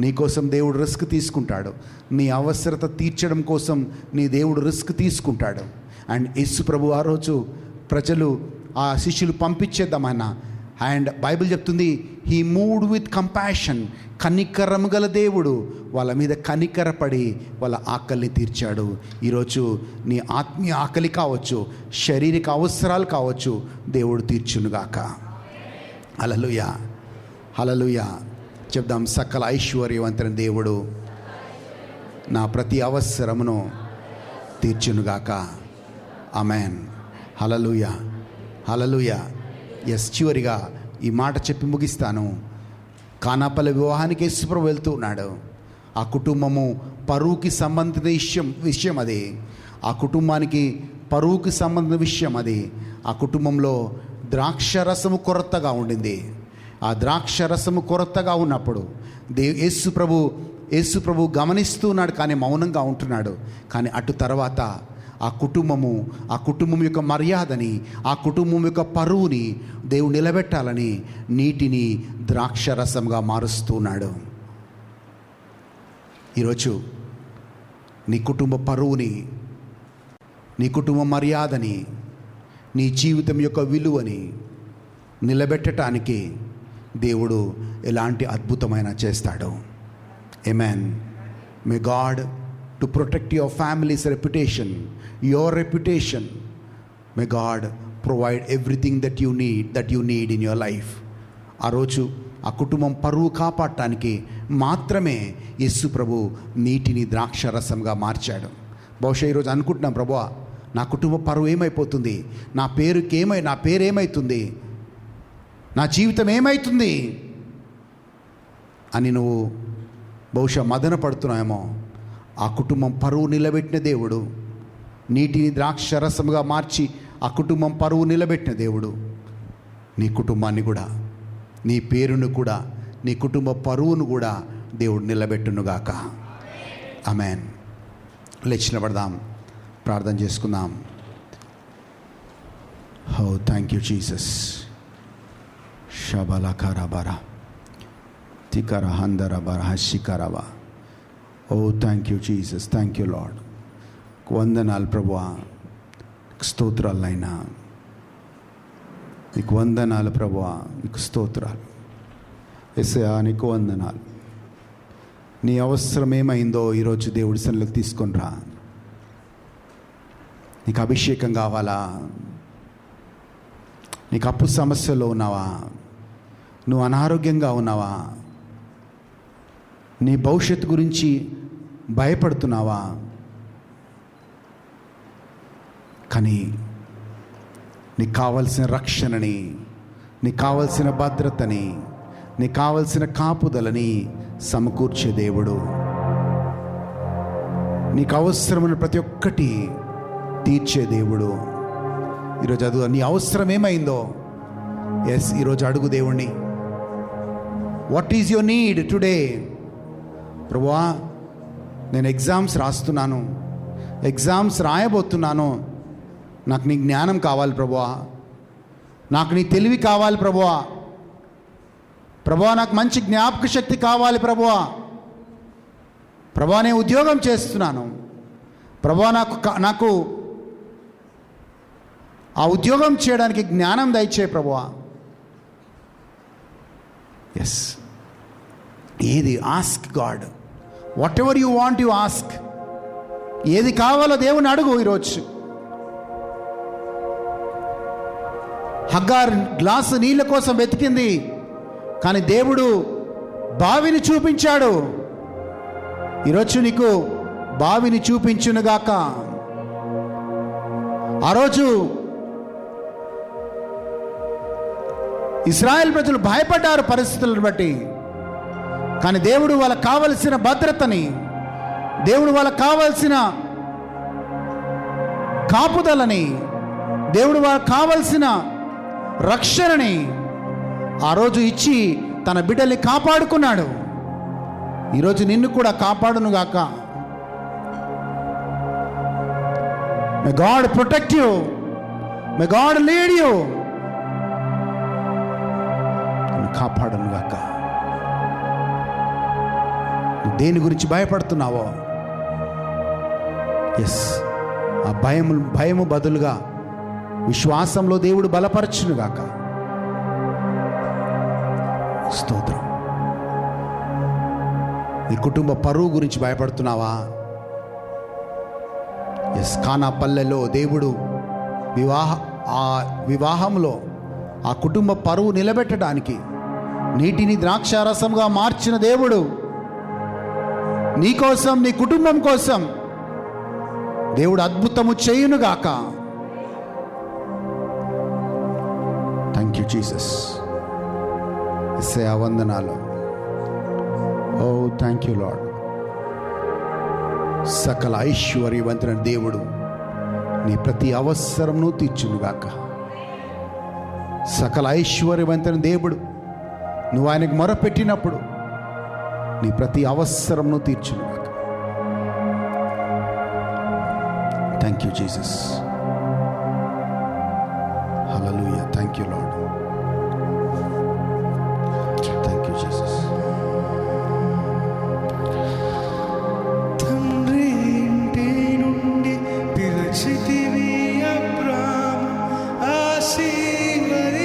నీకోసం దేవుడు రిస్క్ తీసుకుంటాడు. నీ అవసరత తీర్చడం కోసం నీ దేవుడు రిస్క్ తీసుకుంటాడు. అండ్ యేసు ప్రభు ఆ రోజు ప్రజలు, ఆ శిష్యులు పంపించేద్దామన్నా, అండ్ బైబిల్ చెప్తుంది హీ మూవ్డ్ విత్ కంపాషన్. కనికరము గల దేవుడు వాళ్ళ మీద కనికరపడి వాళ్ళ ఆకలిని తీర్చాడు. ఈరోజు నీ ఆత్మీయ ఆకలి కావచ్చు, శారీరక అవసరాలు కావచ్చు, దేవుడు తీర్చునుగాక. హల్లెలూయా, హల్లెలూయా. చెప్దాం, సకల ఐశ్వర్యవంతుని దేవుడు నా ప్రతి అవసరమును తీర్చునుగాక. ఆమేన్. హల్లెలూయా, హల్లెలూయా. ఎస్, చివరిగా ఈ మాట చెప్పి ముగిస్తాను. కానాపల్లి వివాహానికి యేసుప్రభు వెళ్తూ ఉన్నాడు. ఆ కుటుంబము పరువుకి సంబంధించిన విషయం అది. ఆ కుటుంబానికి పరువుకి సంబంధించిన విషయం అది. ఆ కుటుంబంలో ద్రాక్షరసము కొరతగా ఉండింది. ఆ ద్రాక్షరసము కొరతగా ఉన్నప్పుడు యేసు ప్రభు గమనిస్తూ ఉన్నాడు, కానీ మౌనంగా ఉంటున్నాడు. కానీ అటు తర్వాత ఆ కుటుంబం యొక్క మర్యాదని, ఆ కుటుంబం యొక్క పరువుని దేవుడు నిలబెట్టాలని నీటిని ద్రాక్షరసంగా మారుస్తున్నాడు. ఈరోజు నీ కుటుంబ పరువుని, నీ కుటుంబ మర్యాదని, నీ జీవితం యొక్క విలువని నిలబెట్టడానికి దేవుడు ఎలాంటి అద్భుతమైన చేస్తాడు. Amen. May God to protect your family's reputation, your reputation. May God provide everything that you need in your life. ఆ రోజు ఆ కుటుంబం పరువు కాపాడటానికి మాత్రమే యేసు ప్రభు నీటిని ద్రాక్షరసంగా మార్చాడు. బహుశా ఈరోజు అనుకుంటున్నాం, ప్రభువా నా కుటుంబ పరువు ఏమైపోతుంది, నా పేరు ఏమవుతుంది, నా జీవితం ఏమవుతుంది అని నువ్వు బహుశా మదన పడుతున్నాయేమో. ఆ కుటుంబం పరువు నిలబెట్టిన దేవుడు, నీటిని ద్రాక్షరసముగా మార్చి ఆ కుటుంబం పరువు నిలబెట్టిన దేవుడు నీ కుటుంబాన్ని కూడా, నీ పేరును కూడా, నీ కుటుంబ పరువును కూడా దేవుడు నిలబెట్టునుగాక. ఆమేన్. లేచి నిలబడదాం, ప్రార్థన చేసుకుందాం. Oh thank you Jesus. షబలకరబరా తికర హందరబర హసికరబా. Oh thank you Jesus, thank you Lord. వందనాలు ప్రభువా, స్తోత్రాలు నాయనా, నీకు వందనాలు ప్రభువా, నీకు స్తోత్రాలు. యేసయ్యా నీకు వందనాలు. నీ అవసరం ఏమైందో ఈరోజు దేవుడి సన్నిధికి తీసుకొని రా. నీకు అభిషేకం కావాలా? నీకు అప్పు సమస్యలో ఉన్నావా? నువ్వు అనారోగ్యంగా ఉన్నావా? నీ భవిష్యత్తు గురించి భయపడుతున్నావా? కానీ నీకు కావలసిన రక్షణని, నీకు కావలసిన భద్రతని, నీకు కావలసిన కాపుదలని సమకూర్చే దేవుడు, నీకు అవసరమైన ప్రతి ఒక్కటి తీర్చే దేవుడు. ఈరోజు అది నీ అవసరం ఏమైందో ఎస్ ఈరోజు అడుగు దేవుణ్ణి. What is your need today? ప్రభువా నేను ఎగ్జామ్స్ రాస్తున్నాను, ఎగ్జామ్స్ రాయబోతున్నాను, నాకు నీ జ్ఞానం కావాలి ప్రభువా, నాకు నీ తెలివి కావాలి ప్రభువా, ప్రభువా నాకు మంచి జ్ఞాపక శక్తి కావాలి ప్రభువా, ప్రభువా నేను ఉద్యోగం చేస్తున్నాను ప్రభువా, నాకు ఆ ఉద్యోగం చేయడానికి జ్ఞానం దయచే ప్రభువా. ఎస్, ఏది ask God, what ever you want you ask. ఏది కావాలో దేవుని అడుగు. ఈరోజు హగ్గార్ గ్లాసు నీళ్ళ కోసం వెతికింది, కానీ దేవుడు బావిని చూపించాడు. ఈరోజు నీకు బావిని చూపించునుగాక. ఆ రోజు ఇశ్రాయేల్ ప్రజలు భయపడ్డారు పరిస్థితులను బట్టి, కానీ దేవుడు వాళ్ళకు కావలసిన భద్రతని, దేవుడు వాళ్ళకు కావలసిన కాపుదలని, దేవుడు వాళ్ళకు కావలసిన రక్షణని ఆ రోజు ఇచ్చి తన బిడ్డల్ని కాపాడుకున్నాడు. ఈరోజు నిన్ను కూడా కాపాడునుగాక. May God protect you, may God lead you. కాపాడునుగాక. నువ్వు దేని గురించి భయపడుతున్నావో, ఎస్, ఆ భయము బదులుగా విశ్వాసంలో దేవుడు బలపరచునుగాక. స్తోత్రం. నీ కుటుంబ పరువు గురించి భయపడుతున్నావా? ఎస్, కానా పల్లెలో దేవుడు వివాహంలో ఆ కుటుంబ పరువు నిలబెట్టడానికి నీటిని ద్రాక్షారసంగా మార్చిన దేవుడు నీ కోసం, నీ కుటుంబం కోసం దేవుడు అద్భుతము చేయునుగాక. Thank you Jesus. యేసయ్యా వందనాలు. Oh thank you Lord. సకల ఐశ్వర్యవంతుని దేవుడు నీ ప్రతి అవసరమును తీర్చునుగాక. సకల ఐశ్వర్యవంతుని దేవుడు నువ్వు ఆయనకు మొరపెట్టినప్పుడు నీ ప్రతి అవసరమును తీర్చునుగాక. Thank you Jesus. Hallelujah. Thank you Lord. Thank you Jesus. తండ్రి ఇంటి నుండి పిలిచితివి అబ్రాము, ఆశీర్వదించితివి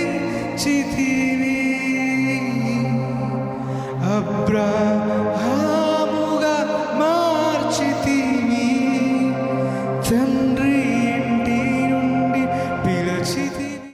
అబ్రాము